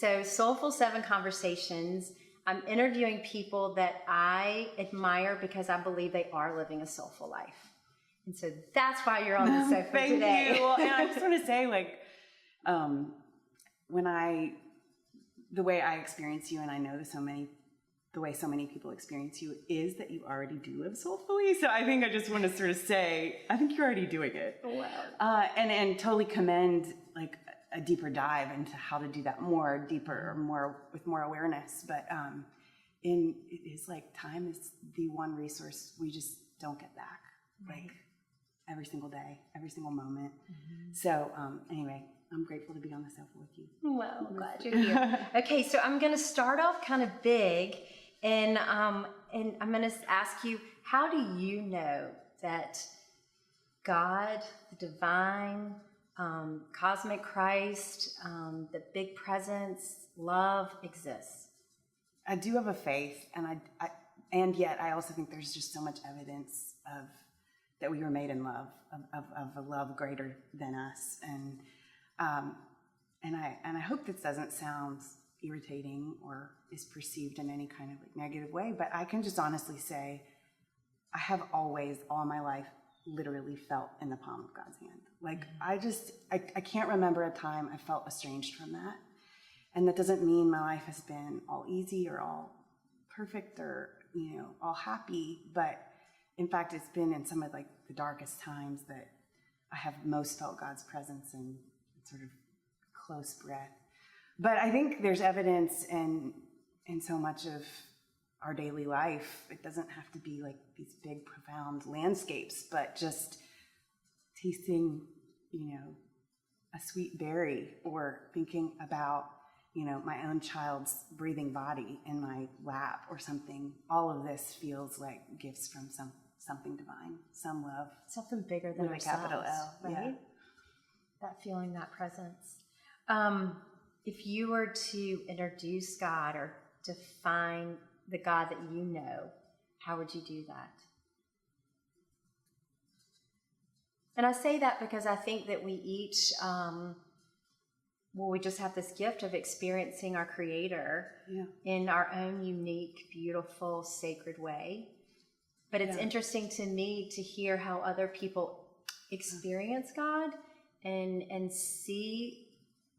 So Soulful 7 Conversations, I'm interviewing people that I admire because I believe they are living a soulful life. And so that's why you're on the sofa Thank today. you. Well, and I just want to say, the way I experience you, and I know the way so many people experience you, is that you already do live soulfully. So I think I just want to sort of say, I think you're already doing it. Wow. And totally commend a deeper dive into how to do that deeper, or with more awareness. But it is time is the one resource we just don't get back. Right. Every single day, every single moment. Mm-hmm. So anyway, I'm grateful to be on the sofa with you. Well, I'm glad you're here. Okay, so I'm going to start off kind of big, and I'm going to ask you, how do you know that God, the divine, cosmic Christ, the big presence, love exists? I do have a faith, and yet I also think there's just so much evidence of that we were made in love, of a love greater than us, and I hope this doesn't sound irritating or is perceived in any kind of negative way, but I can just honestly say I have always, all my life, literally felt in the palm of God's hand. I can't remember a time I felt estranged from that. And that doesn't mean my life has been all easy or all perfect or, all happy, but in fact, it's been in some of the darkest times that I have most felt God's presence and sort of close breath. But I think there's evidence in so much of our daily life. It doesn't have to be these big, profound landscapes, but just tasting, a sweet berry, or thinking about, my own child's breathing body in my lap or something. All of this feels like gifts from something divine, some love. Something bigger than ourselves, capital L, right? Yeah. That feeling, that presence. If you were to introduce God or define the God that you know, how would you do that? And I say that because I think that we each, we just have this gift of experiencing our Creator in our own unique, beautiful, sacred way. But it's interesting to me to hear how other people experience God and see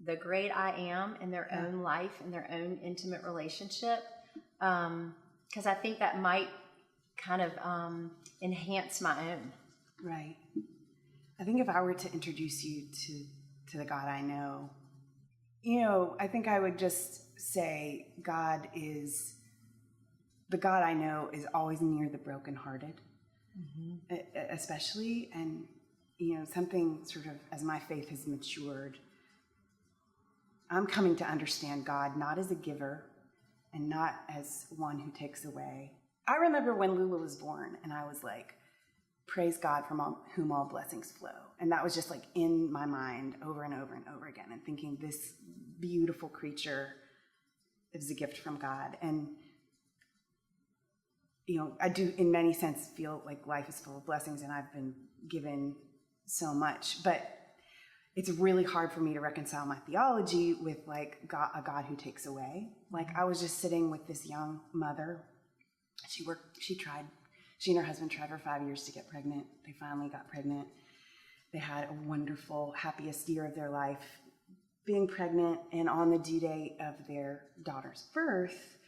the great I am in their own life, in their own intimate relationship. Because I think that might kind of enhance my own. Right. I think if I were to introduce you to the God I know, I think I would just say the God I know is always near the brokenhearted, especially. And, something sort of, as my faith has matured, I'm coming to understand God not as a giver and not as one who takes away. I remember when Lula was born, and I was like, praise God from whom all blessings flow. And that was just in my mind over and over and over again, and thinking this beautiful creature is a gift from God. And, I do in many senses feel like life is full of blessings, and I've been given so much, but it's really hard for me to reconcile my theology with a God who takes away. I was just sitting with this young mother. She and her husband tried for 5 years to get pregnant. They finally got pregnant. They had a wonderful, happiest year of their life being pregnant, and on the due date of their daughter's birth,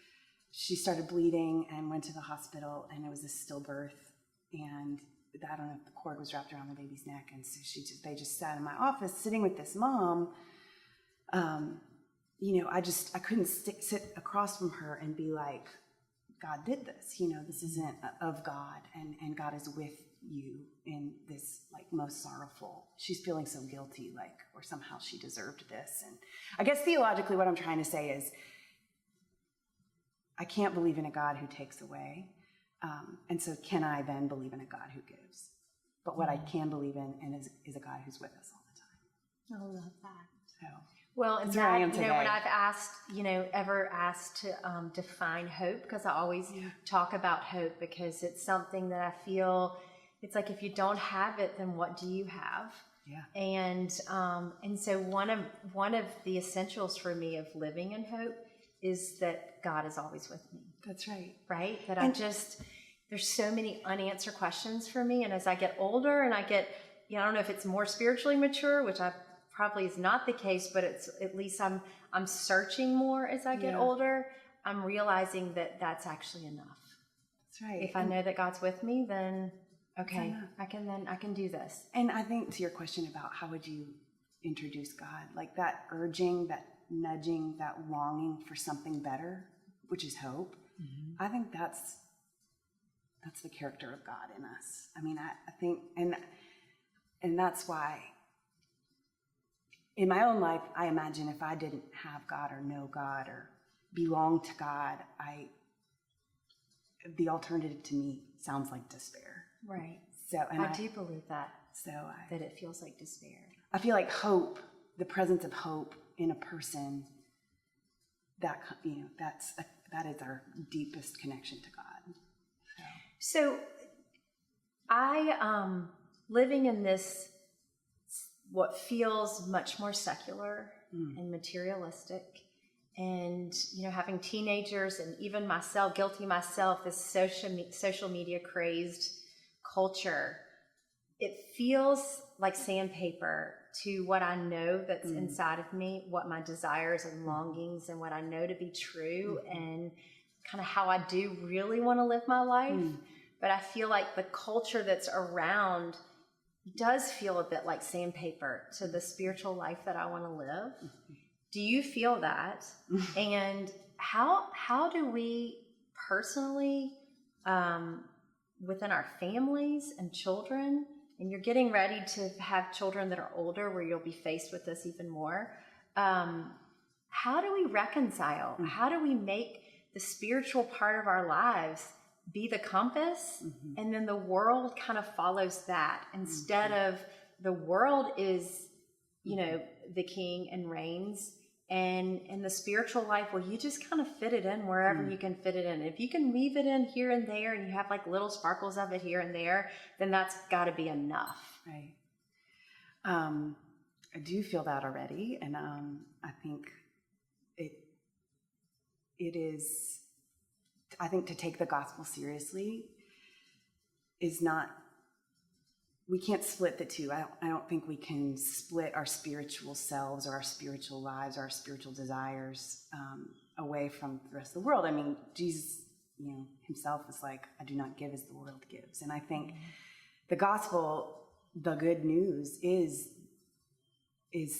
she started bleeding and went to the hospital, and it was a stillbirth, and I don't know if the cord was wrapped around the baby's neck, and so they just sat in my office sitting with this mom. I couldn't sit across from her and be like, God did this, this isn't of God, and God is with you in this most sorrowful. She's feeling so guilty, or somehow she deserved this. And I guess theologically what I'm trying to say is I can't believe in a God who takes away. And so can I then believe in a God who gives? But what I can believe in is a God who's with us all the time. I love that. So, well, and that, when I've asked, ever asked to define hope, because I always talk about hope, because it's something that I feel, it's if you don't have it, then what do you have? Yeah. And so one of the essentials for me of living in hope is that God is always with me. That's right. Right? That there's so many unanswered questions for me. And as I get older and I don't know if it's more spiritually mature, which I probably is not the case, but it's at least I'm searching more as I get older. I'm realizing that that's actually enough. That's right. If I know that God's with me, then okay, I can do this. And I think to your question about how would you introduce God, like that urging, that nudging, that longing for something better, which is hope. Mm-hmm. I think that's the character of God in us. I mean, I think, and that's why in my own life, I imagine if I didn't have God or know God or belong to God, the alternative to me sounds like despair. Right. So, and I do believe that. So that it feels like despair. I feel like hope, the presence of hope in a person, that is our deepest connection to God. So I living in this what feels much more secular and materialistic, and having teenagers and even myself, guilty myself, this social media crazed culture, it feels like sandpaper to what I know that's inside of me, what my desires and longings and what I know to be true, and kind of how I do really want to live my life. But I feel like the culture that's around does feel a bit like sandpaper to the spiritual life that I want to live. Do you feel that? And how do we personally, within our families and children, and you're getting ready to have children that are older where you'll be faced with this even more, how do we reconcile? How do we make the spiritual part of our lives be the compass, and then the world kind of follows that instead of the world is, the king and reigns, and in the spiritual life, well, you just kind of fit it in wherever you can fit it in. If you can weave it in here and there, and you have like little sparkles of it here and there, then that's got to be enough. Right. I do feel that already, and I think it is. I think to take the gospel seriously is not, we can't split the two. I don't think we can split our spiritual selves or our spiritual lives or our spiritual desires away from the rest of the world. I mean, Jesus, himself is like, I do not give as the world gives. And I think the gospel, the good news is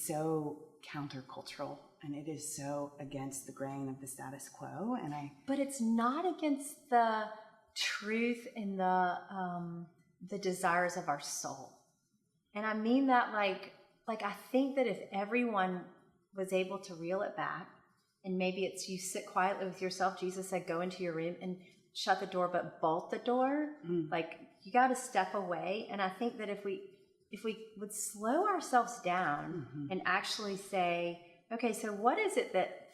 so countercultural. And it is so against the grain of the status quo, But it's not against the truth and the desires of our soul, and I mean that like I think that if everyone was able to reel it back, and maybe it's you sit quietly with yourself. Jesus said, "Go into your room and shut the door, but bolt the door." Like you got to step away, and I think that if we would slow ourselves down and actually say, okay, so what is it that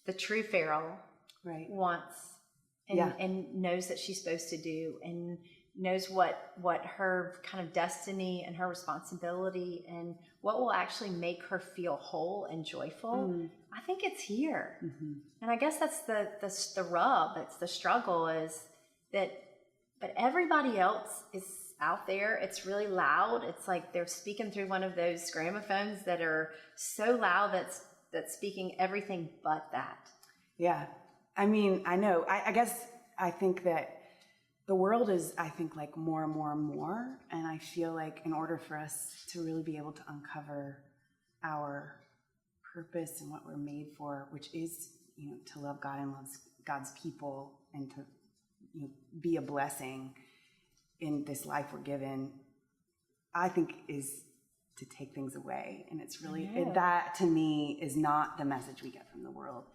the true Pharaoh wants and knows that she's supposed to do, and knows what her kind of destiny and her responsibility and what will actually make her feel whole and joyful? I think it's here. And I guess that's the rub. It's the struggle is that, but everybody else is out there. It's really loud. It's like they're speaking through one of those gramophones that are so loud that's speaking everything but that. Yeah. I mean, I know. I guess I think that the world is, like more and more and more. And I feel like in order for us to really be able to uncover our purpose and what we're made for, which is, to love God and love God's people and to be a blessing in this life we're given, I think is to take things away. And it's really, that to me is not the message we get from the world.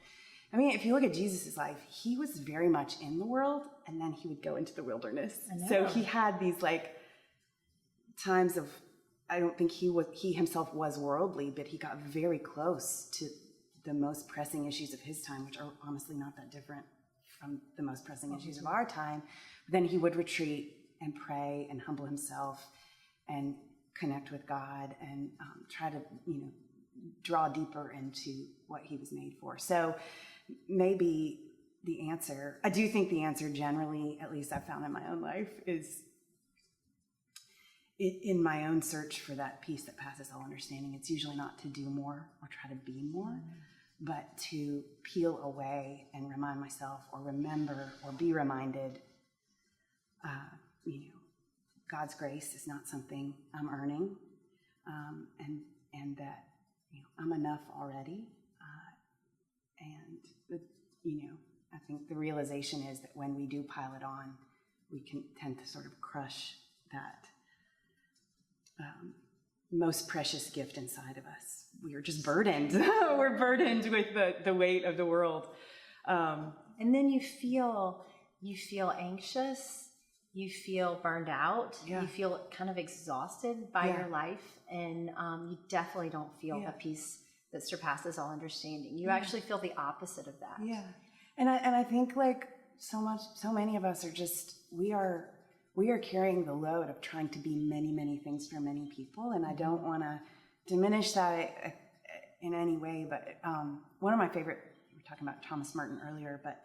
I mean, if you look at Jesus' life, he was very much in the world, and then he would go into the wilderness. So he had these times of, I don't think he himself was worldly, but he got very close to the most pressing issues of his time, which are honestly not that different from the most pressing issues of our time. But then he would retreat and pray and humble himself and connect with God and try to, draw deeper into what he was made for. So maybe I do think the answer generally, at least I've found in my own life, is in my own search for that peace that passes all understanding. It's usually not to do more or try to be more, but to peel away and remind myself or remember or be reminded, God's grace is not something I'm earning, and that, I'm enough already. I think the realization is that when we do pile it on, we can tend to sort of crush that most precious gift inside of us. We are just burdened. We're burdened with the weight of the world. And then you feel anxious, you feel burned out, you feel kind of exhausted by your life, and you definitely don't feel the peace that surpasses all understanding. You actually feel the opposite of that. Yeah. And I think like so many of us are just, we are carrying the load of trying to be many, many things for many people. And I don't want to diminish that in any way, but one of my favorite, we were talking about Thomas Merton earlier, but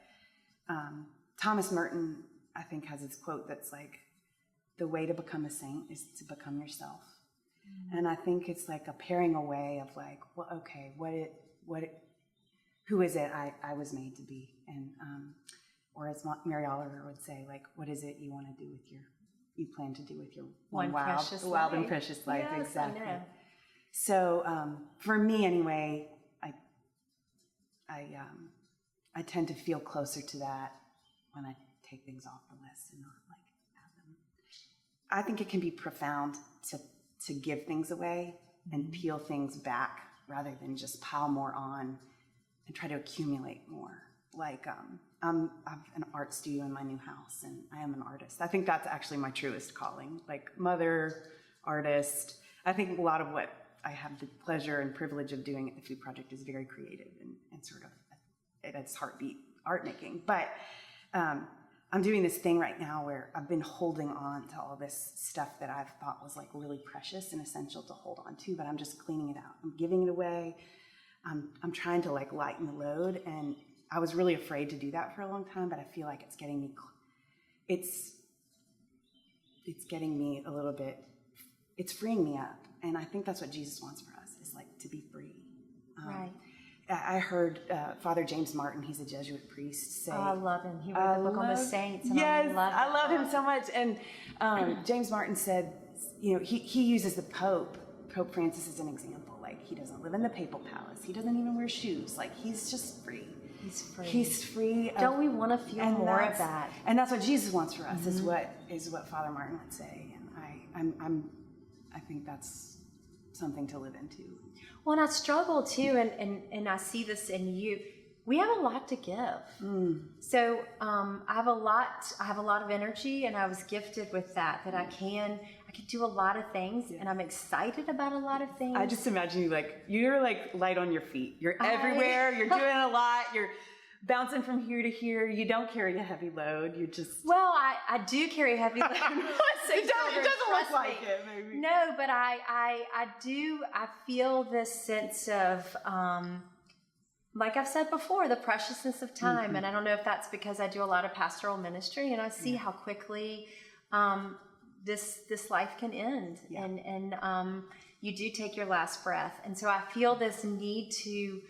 Thomas Merton, I think, has this quote that's like, the way to become a saint is to become yourself. And I think it's like a paring away of like, well, okay, who is it I was made to be? And, or as Mary Oliver would say, like, what is it you want to do with you plan to do with your wild and precious life? Yes, exactly. So, for me anyway, I tend to feel closer to that when I take things off the list and not like have them. I think it can be profound to give things away and peel things back rather than just pile more on and try to accumulate more. Like, I have an art studio in my new house, and I am an artist. I think that's actually my truest calling, like mother, artist. I think a lot of what I have the pleasure and privilege of doing at the Food Project is very creative and sort of at its heartbeat art making. But I'm doing this thing right now where I've been holding on to all this stuff that I've thought was like really precious and essential to hold on to, but I'm just cleaning it out. I'm giving it away. I'm trying to like lighten the load, and I was really afraid to do that for a long time, but I feel like it's getting me a little bit, it's freeing me up. And I think that's what Jesus wants for us, is like to be free. Right. I heard Father James Martin, he's a Jesuit priest, say... Oh, I love him. He wrote the book on the saints. And yes, I love him so much. And James Martin said, he uses the Pope Francis as an example. Like, he doesn't live in the papal palace. He doesn't even wear shoes. Like, he's just free. He's free. Don't we want to feel more of that? And that's what Jesus wants for us, is what Father Martin would say. And I think that's something to live into. Well, and I struggle too, and I see this in you. We have a lot to give. So I have a lot of energy, and I was gifted with that I can do a lot of things, and I'm excited about a lot of things. I just imagine you're like light on your feet. You're everywhere. You're doing a lot. You're bouncing from here to here. You don't carry a heavy load. You just... Well, I do carry a heavy load. It doesn't look like it, maybe. No, but I do. I feel this sense of, like I've said before, the preciousness of time. And I don't know if that's because I do a lot of pastoral ministry, and I see how quickly this life can end. Yeah. And you do take your last breath. And so I feel this need to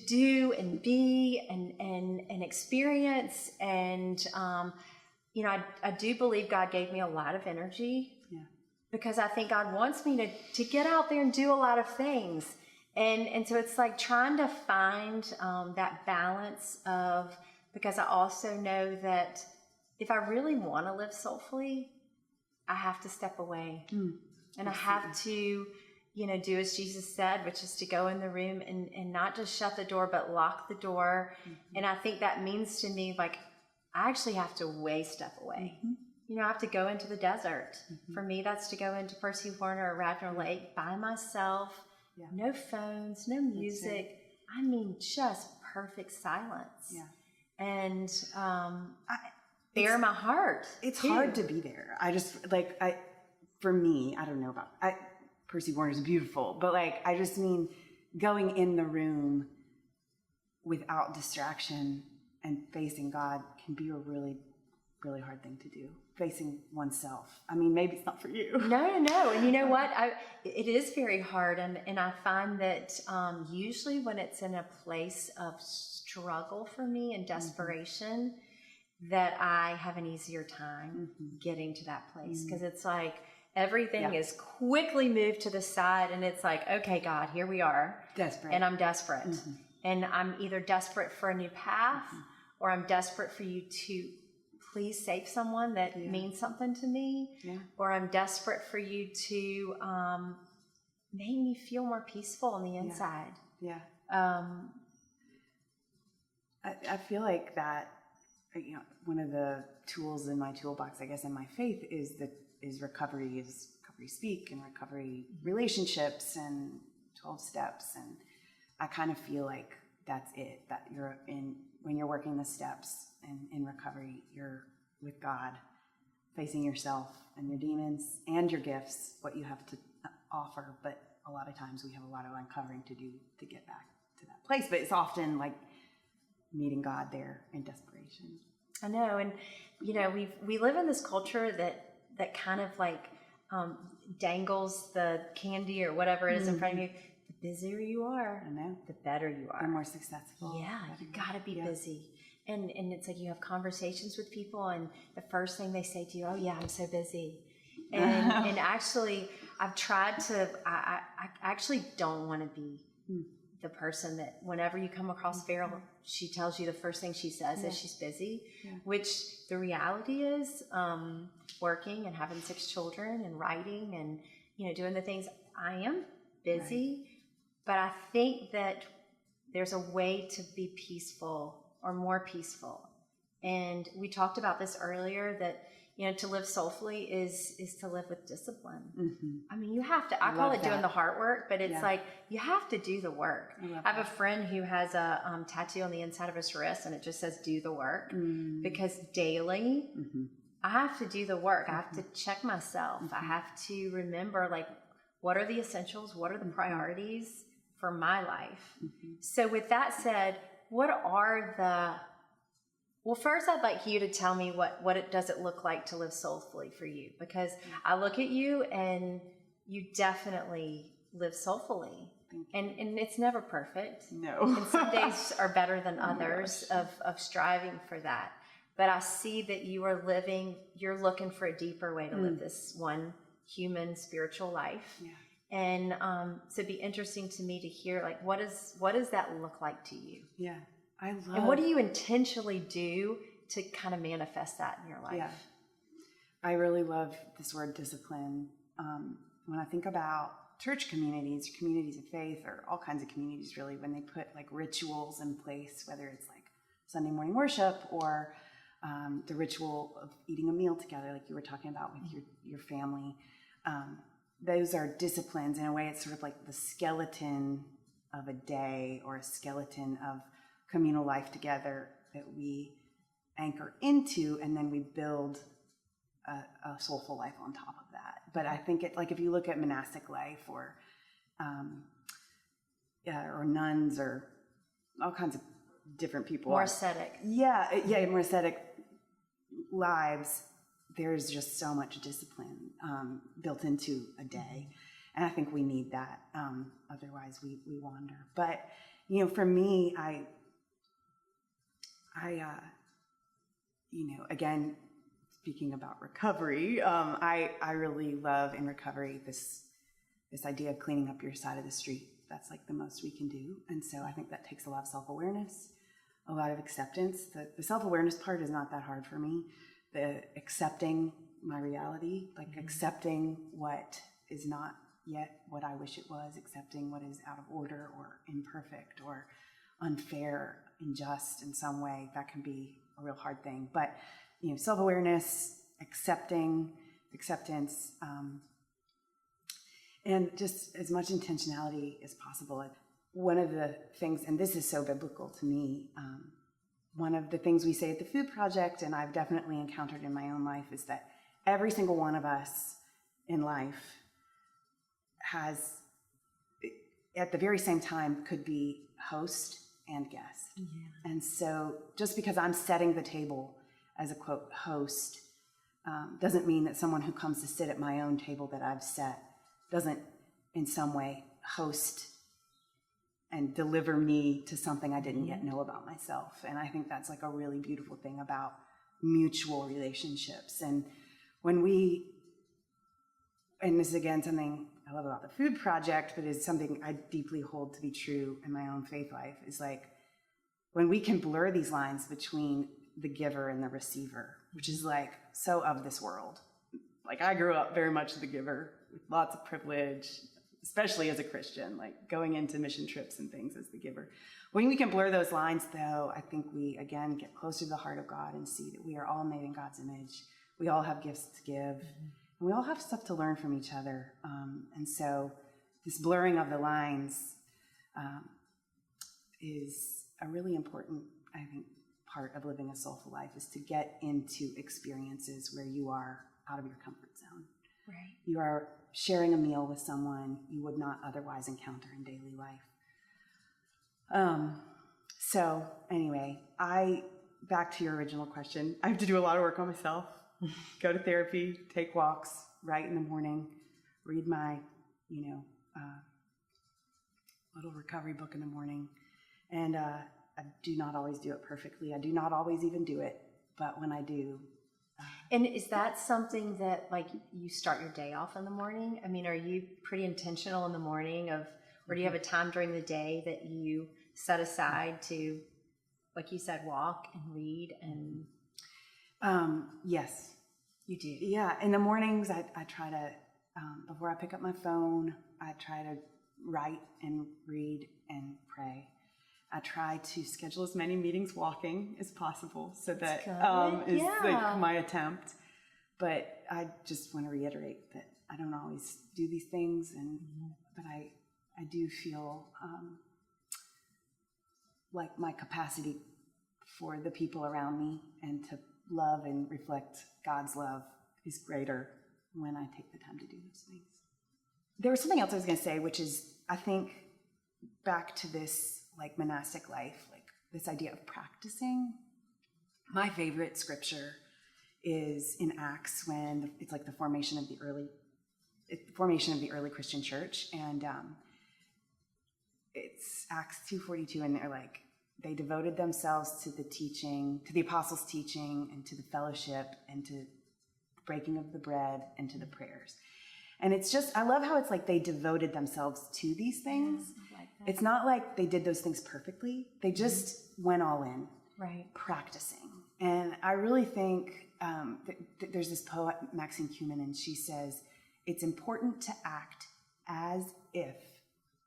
do and be and experience. And, I do believe God gave me a lot of energy, because I think God wants me to get out there and do a lot of things. And so it's like trying to find that balance of, because I also know that if I really want to live soulfully, I have to step away. And I have to, do as Jesus said, which is to go in the room and not just shut the door, but lock the door. And I think that means to me, like, I actually have to step away. I have to go into the desert. For me, that's to go into Percy Warner or Radnor Lake by myself. No phones, no music. I mean, just perfect silence. And bare my heart. It's hard to be there. for me, I don't know about, Percy Warner's beautiful, but like, I just mean going in the room without distraction and facing God can be a really, really hard thing to do. Facing oneself. I mean, maybe it's not for you. No. And you know what? It is very hard. And I find that usually when it's in a place of struggle for me and desperation, that I have an easier time getting to that place. Because it's like everything is quickly moved to the side, and it's like, okay, God, here we are. Desperate. And I'm desperate. And I'm either desperate for a new path, or I'm desperate for you to please save someone that means something to me, or I'm desperate for you to make me feel more peaceful on the inside. I feel like that, one of the tools in my toolbox, I guess, in my faith is recovery speak and recovery relationships and 12 steps. And I kind of feel like that's it, that when you're working the steps and in recovery, you're with God, facing yourself and your demons and your gifts, what you have to offer. But a lot of times we have a lot of uncovering to do to get back to that place. But it's often like meeting God there in desperation. I know. And, we live in this culture that kind of like dangles the candy or whatever it is in front of you. The busier you are, I know, the better you are. The more successful. Yeah, you got to be busy. And it's like you have conversations with people, and the first thing they say to you, oh, yeah, I'm so busy. And actually, I've tried to, I actually don't want to be the person that whenever you come across Farrell, she tells you the first thing she says is she's busy, which the reality is working and having 6 children and writing and, doing the things. I am busy, but I think that there's a way to be peaceful or more peaceful. And we talked about this earlier, that, to live soulfully is to live with discipline. I mean, you have to, I call it doing the heart work, but it's like, you have to do the work. I have a friend who has a tattoo on the inside of his wrist, and it just says, do the work, because daily I have to do the work. I have to check myself. I have to remember, like, what are the essentials? What are the priorities for my life? So with that said, what are well, first I'd like you to tell me what does it look like to live soulfully for you? Because I look at you and you definitely live soulfully. And it's never perfect. No. And some days are better than others of striving for that. But I see that you're looking for a deeper way to live this one human spiritual life. And so it'd be interesting to me to hear, like, what does that look like to you? And what do you intentionally do to kind of manifest that in your life? I really love this word discipline. When I think about church communities of faith, or all kinds of communities really, when they put like rituals in place, whether it's like Sunday morning worship or the ritual of eating a meal together, like you were talking about with your family, those are disciplines. In a way, it's sort of like the skeleton of a day or a skeleton of communal life together that we anchor into, and then we build a soulful life on top of that. But I think if you look at monastic life or nuns or all kinds of different people, more ascetic, more ascetic lives, there's just so much discipline built into a day, and I think we need that. Otherwise, we wander. But for me, I again, speaking about recovery, I really love in recovery this idea of cleaning up your side of the street. That's like the most we can do. And so I think that takes a lot of self-awareness, a lot of acceptance. The self-awareness part is not that hard for me. The accepting my reality, like accepting what is not yet what I wish it was, accepting what is out of order or imperfect or unfair, unjust in some way, that can be a real hard thing. But self-awareness, acceptance, and just as much intentionality as possible. One of the things, and this is so biblical to me, one of the things we say at the Food Project, and I've definitely encountered in my own life, is that every single one of us in life has, at the very same time, could be host and guest. Yeah. And so just because I'm setting the table as a, quote, host, doesn't mean that someone who comes to sit at my own table that I've set doesn't in some way host and deliver me to something I didn't yet know about myself. And I think that's like a really beautiful thing about mutual relationships. And when we, and this is again something I love about the Food Project, but is something I deeply hold to be true in my own faith life, is like when we can blur these lines between the giver and the receiver, which is like so of this world. Like I grew up very much the giver with lots of privilege, especially as a Christian, like going into mission trips and things as the giver. When we can blur those lines, though, I think we, again, get closer to the heart of God and see that we are all made in God's image. We all have gifts to give, and we all have stuff to learn from each other. And so this blurring of the lines is a really important, I think, part of living a soulful life, is to get into experiences where you are out of your comfort zone. Right. You are sharing a meal with someone you would not otherwise encounter in daily life. So anyway, back to your original question, I have to do a lot of work on myself, go to therapy, take walks, write in the morning, read my, little recovery book in the morning. And I do not always do it perfectly. I do not always even do it, but when I do. And is that something that, like, you start your day off in the morning? I mean, are you pretty intentional in the morning or do you have a time during the day that you set aside to, like you said, walk and read and? Yes. You do? Yeah. In the mornings, I try to, before I pick up my phone, I try to write and read and pray. I try to schedule as many meetings walking as possible, so that is like my attempt. But I just want to reiterate that I don't always do these things, but I do feel like my capacity for the people around me and to love and reflect God's love is greater when I take the time to do those things. There was something else I was going to say, which is, I think, back to this like monastic life, like this idea of practicing. My favorite scripture is in Acts, when it's like the formation of the early Christian church, and it's Acts 2:42, and they're like, they devoted themselves to the teaching, to the apostles' teaching, and to the fellowship, and to the breaking of the bread, and to the prayers. And it's just, I love how it's like they devoted themselves to these things. I like that. It's not like they did those things perfectly. They just went all in, right, practicing. And I really think there's this poet, Maxine Kumin, and she says, it's important to act as if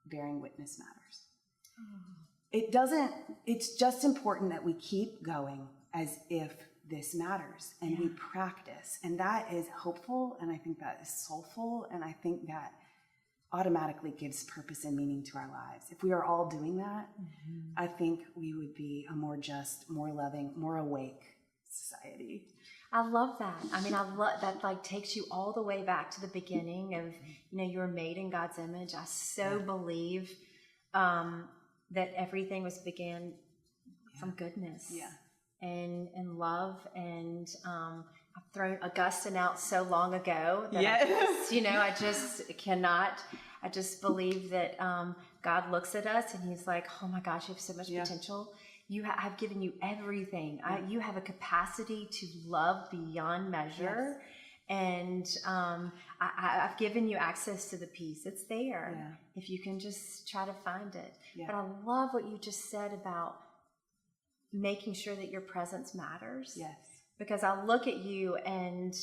bearing witness matters. It's just important that we keep going as if this matters, and we practice. And that is hopeful, and I think that is soulful, and I think that automatically gives purpose and meaning to our lives. If we are all doing that, I think we would be a more just, more loving, more awake society. I love that. I mean, I love that, like, takes you all the way back to the beginning of, you were made in God's image. I so believe that everything was began from goodness. Yeah. And love, and I've thrown Augustine out so long ago that I just believe that God looks at us and he's like, oh my gosh, you have so much potential. I've given you everything. You have a capacity to love beyond measure. Yes. And I've given you access to the peace. It's there if you can just try to find it. Yeah. But I love what you just said about making sure that your presence matters. Yes. Because I look at you and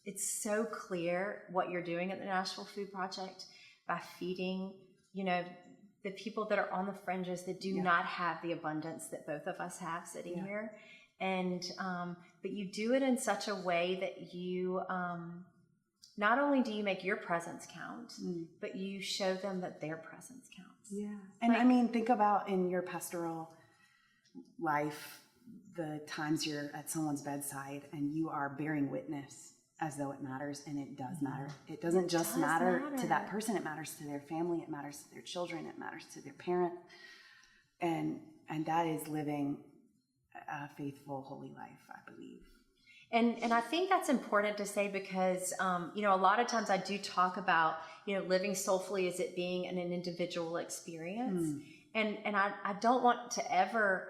it's so clear what you're doing at the Nashville Food Project by feeding, the people that are on the fringes that do not have the abundance that both of us have sitting here. And, but you do it in such a way that you, not only do you make your presence count, but you show them that their presence counts. Yeah. And I mean, think about in your pastoral life, the times you're at someone's bedside and you are bearing witness as though it matters, and it does matter. It doesn't just matter to that person, it matters to their family, it matters to their children, it matters to their parent. And that is living a faithful, holy life, I believe. And I think that's important to say because, a lot of times I do talk about, living soulfully as it being an individual experience. And I don't want to ever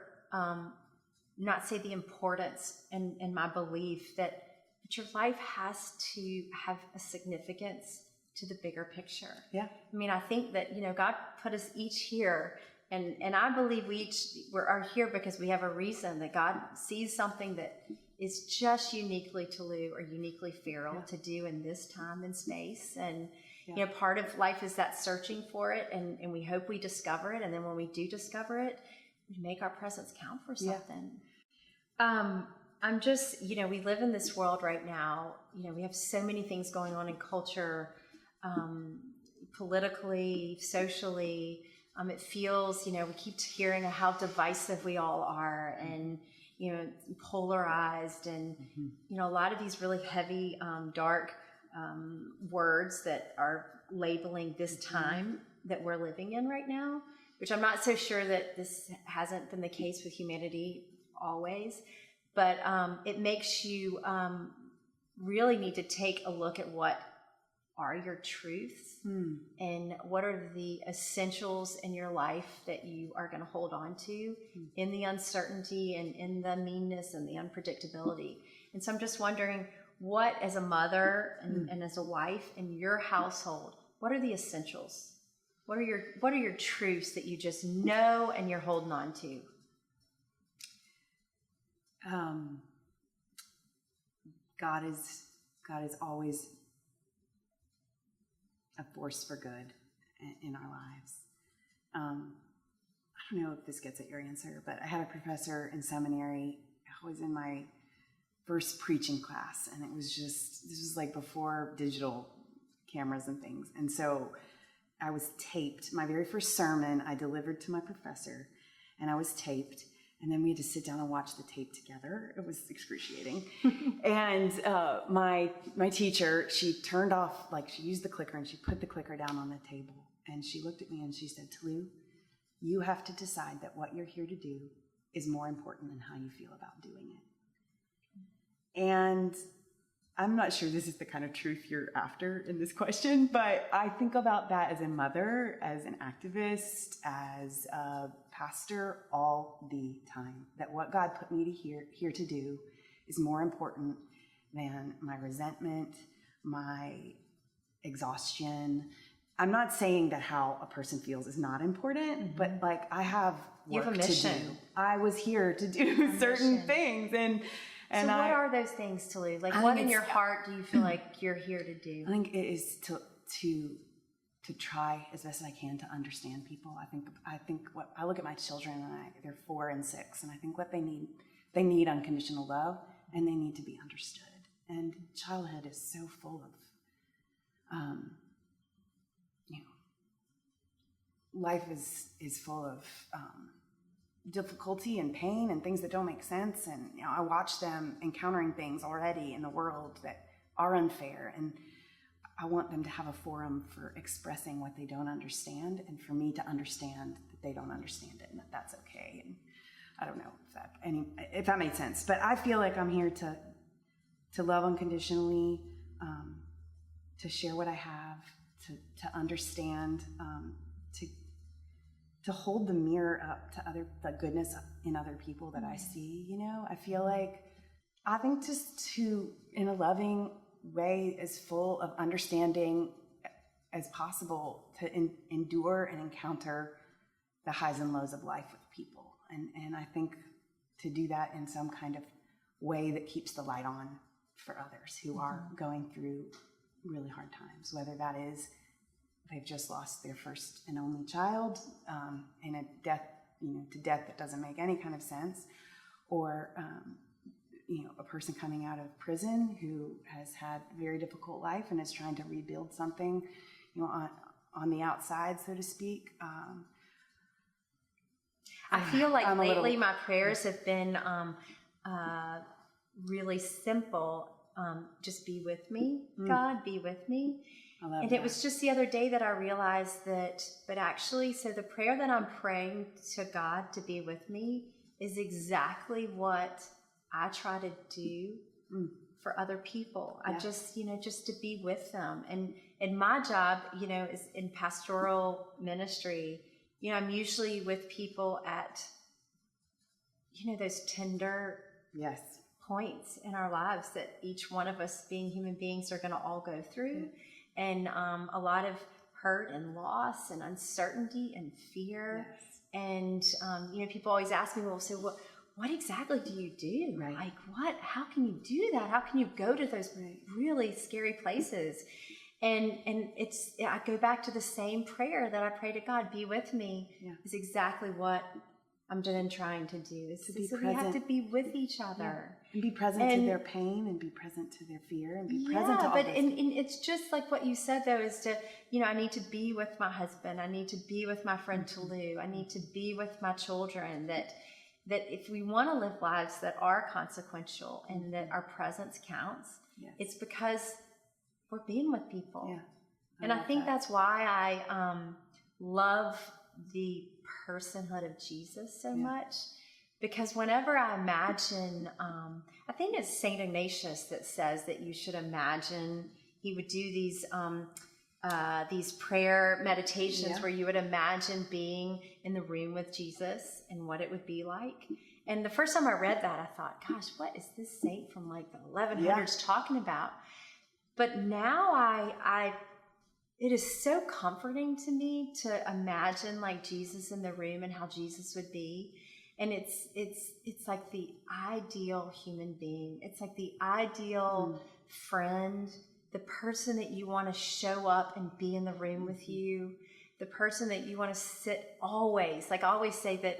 not say the importance and my belief that your life has to have a significance to the bigger picture. Yeah. I mean, I think that, God put us each here, and I believe we are here because we have a reason, that God sees something that is just uniquely Tallu or uniquely feral to do in this time and space. And, part of life is that searching for it, and we hope we discover it. And then when we do discover it, we make our presence count for something. I'm just, we live in this world right now. We have so many things going on in culture, politically, socially. It feels, we keep hearing how divisive we all are, and, polarized, and, a lot of these really heavy, dark words that are labeling this time that we're living in right now, which I'm not so sure that this hasn't been the case with humanity always. But it makes you really need to take a look at what are your truths and what are the essentials in your life that you are going to hold on to in the uncertainty and in the meanness and the unpredictability. And so I'm just wondering, what, as a mother and as a wife in your household, what are the essentials? What are your truths that you just know and you're holding on to? God is always a force for good in our lives. I don't know if this gets at your answer, but I had a professor in seminary. I was in my first preaching class, and this was like before digital cameras and things. And so I was taped. My very first sermon I delivered to my professor, and I was taped. And then we had to sit down and watch the tape together. It was excruciating. And my teacher, she turned off, she used the clicker, and she put the clicker down on the table. And she looked at me and she said, "Tallu, you have to decide that what you're here to do is more important than how you feel about doing it." And I'm not sure this is the kind of truth you're after in this question, but I think about that as a mother, as an activist, as a pastor all the time, that what God put me here to do is more important than my resentment, my exhaustion. I'm not saying that how a person feels is not important, but I have work to do. I was here to do certain things, and so what are those things, Tallu? What in your heart do you feel like you're here to do? I think it is to try as best as I can to understand people. I think what I look at my children, and they're 4 and 6, and I think what they need unconditional love, and they need to be understood. And childhood is so full of, life is full of difficulty and pain and things that don't make sense. And I watch them encountering things already in the world that are unfair, and I want them to have a forum for expressing what they don't understand, and for me to understand that they don't understand it, and that that's okay. And I don't know if that made sense, but I feel like I'm here to love unconditionally, to share what I have, to understand, to hold the mirror up to the goodness in other people that I see. I feel like, I think just in a loving way, as full of understanding as possible, to endure and encounter the highs and lows of life with people. And I think to do that in some kind of way that keeps the light on for others who are going through really hard times, whether that is they've just lost their first and only child in a death, to death that doesn't make any kind of sense, or a person coming out of prison who has had a very difficult life and is trying to rebuild something, on the outside, so to speak. I feel like lately my prayers have been really simple, just be with me, God, be with me. I love And that. it was just the other day that I realized that, but actually, so the prayer that I'm praying to God to be with me is exactly what I try to do for other people. I just, just to be with them. And my job, is in pastoral ministry. I'm usually with people at, those tender points in our lives that each one of us being human beings are going to all go through. And a lot of hurt and loss and uncertainty and fear. And, people always ask me, well, so what exactly do you do? Right. Like how can you do that? How can you go to those really scary places? And I go back to the same prayer that I pray to God, be with me, is exactly what I'm then trying to do. Is to be present. We have to be with each other. And be present to their pain and be present to their fear and be present to all but and it's just like what you said, though, is to, I need to be with my husband. I need to be with my friend Tallu. I need to be with my children. That if we want to live lives that are consequential and that our presence counts, it's because we're being with people. Yeah. And I think that's why I love the personhood of Jesus so much, because whenever I imagine, I think it's Saint Ignatius that says that you should imagine, he would do these prayer meditations where you would imagine being in the room with Jesus and what it would be like. And the first time I read that, I thought, gosh, what is this saint from like the 1100s talking about? But now it is so comforting to me to imagine like Jesus in the room and how Jesus would be. And it's like the ideal human being. It's like the ideal friend, the person that you want to show up and be in the room with you, the person that you want to sit always. Like I always say that,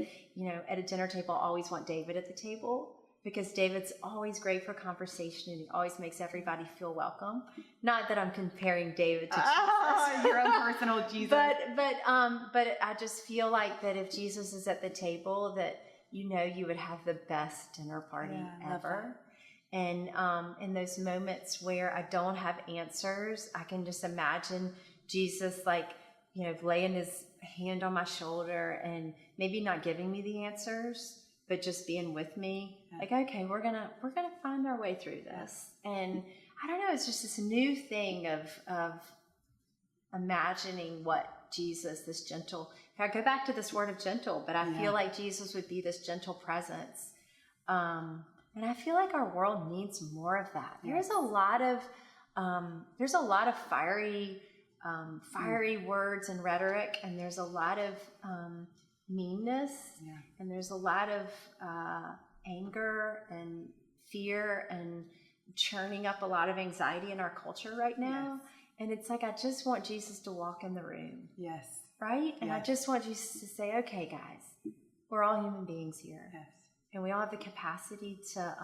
at a dinner table, I always want David at the table, because David's always great for conversation and he always makes everybody feel welcome. Not that I'm comparing David to Jesus. Your own personal Jesus. But I just feel like that if Jesus is at the table, that you would have the best dinner party ever. And in those moments where I don't have answers, I can just imagine Jesus laying his hand on my shoulder and maybe not giving me the answers, but just being with me. Like, okay, we're gonna find our way through this. And I don't know, it's just this new thing of imagining what Jesus, this gentle, I go back to this word of gentle, but I feel like Jesus would be this gentle presence. And I feel like our world needs more of that. There's a lot of fiery words and rhetoric, and there's a lot of meanness, and there's a lot of anger and fear and churning up a lot of anxiety in our culture right now. And it's like, I just want Jesus to walk in the room. Yes. Right? And I just want Jesus to say, okay, guys, we're all human beings here. Yes. And we all have the capacity to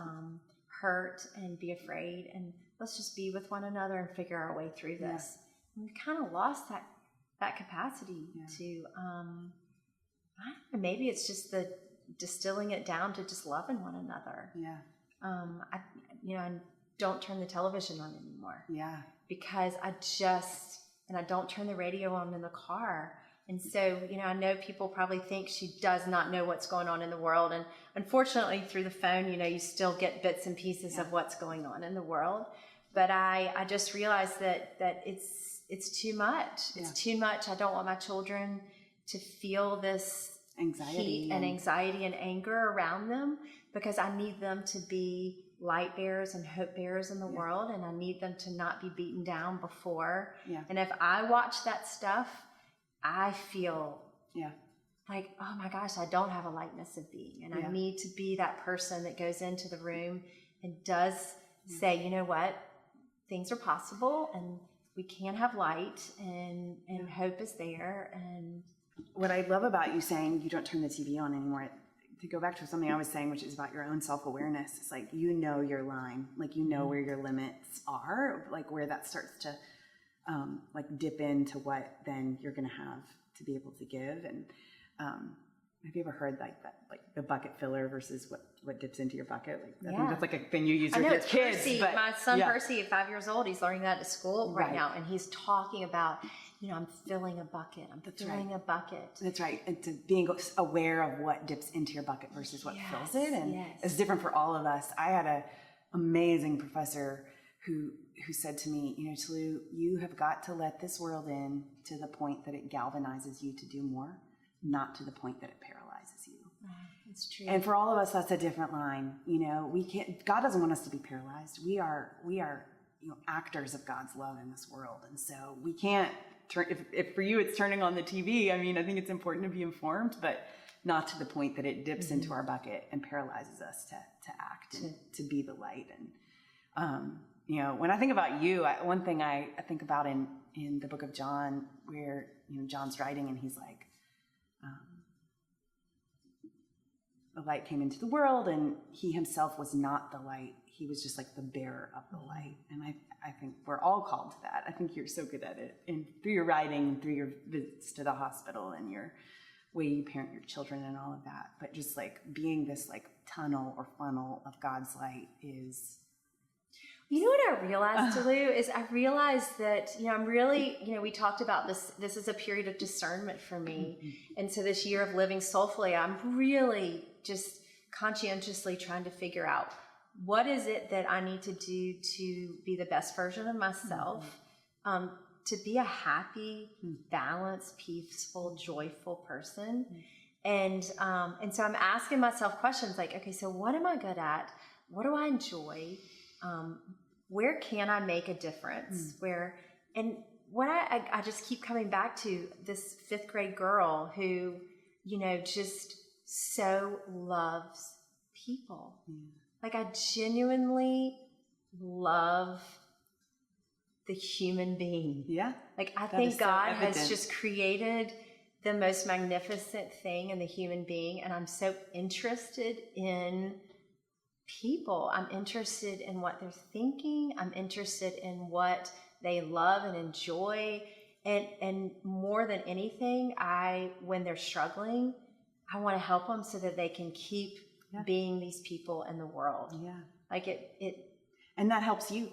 hurt and be afraid. And let's just be with one another and figure our way through this. And we kind of lost that capacity to, I don't know, maybe it's just the distilling it down to just loving one another. Yeah. I don't turn the television on anymore. Yeah. Because I don't turn the radio on in the car. And so, I know people probably think she does not know what's going on in the world. And unfortunately, through the phone, you still get bits and pieces of what's going on in the world. But I just realized that it's too much. It's too much. I don't want my children to feel this anxiety and anxiety and anger around them, because I need them to be light bearers and hope bearers in the world, and I need them to not be beaten down before. And if I watch that stuff, I feel like, oh my gosh, I don't have a lightness of being, and I need to be that person that goes into the room and does say, you know what, things are possible, and we can have light, and hope is there. And what I love about you saying you don't turn the TV on anymore, to go back to something I was saying, which is about your own self-awareness, it's like, your line, like, where your limits are, like where that starts to like dip into what then you're going to have to be able to give. And have you ever heard like that, like the bucket filler versus what dips into your bucket? Like, I Yeah. think that's like a thing you use I with know, your it's kids. Percy. But My son yeah. Percy, at 5 years old, he's learning that at school right Right. now, and he's talking about, I'm filling a bucket. I'm That's filling right. a bucket. That's right. And to being aware of what dips into your bucket versus what fills it. And yes. it's different for all of us. I had an amazing professor who said to me, Tallu, you have got to let this world in to the point that it galvanizes you to do more, not to the point that it paralyzes you. It's true. And for all of us, that's a different line. We can't. God doesn't want us to be paralyzed. We are actors of God's love in this world, and so we can't turn. If for you it's turning on the TV, I think it's important to be informed, but not to the point that it dips into our bucket and paralyzes us to act and to be the light. And when I think about you, one thing I think about in the book of John, where John's writing and he's like. The light came into the world, and he himself was not the light. He was just like the bearer of the light. And I think we're all called to that. I think you're so good at it. And through your writing and through your visits to the hospital and your way you parent your children and all of that. But just like being this like tunnel or funnel of God's light is... You know what I realized, Tallu, is I realized that, I'm really, we talked about this is a period of discernment for me. Mm-hmm. And so this year of living soulfully, I'm really just conscientiously trying to figure out what is it that I need to do to be the best version of myself, to be a happy, balanced, peaceful, joyful person. Mm-hmm. And so I'm asking myself questions like, okay, so what am I good at? What do I enjoy? Where can I make a difference? What I just keep coming back to this 5th grade girl who, just so loves people. Like I genuinely love the human being. Yeah. Like I think God has just created the most magnificent thing in the human being. And I'm so interested in people. I'm interested in what they're thinking. I'm interested in what they love and enjoy. And more than anything, when they're struggling, I want to help them so that they can keep being these people in the world. Yeah. Like and that helps you.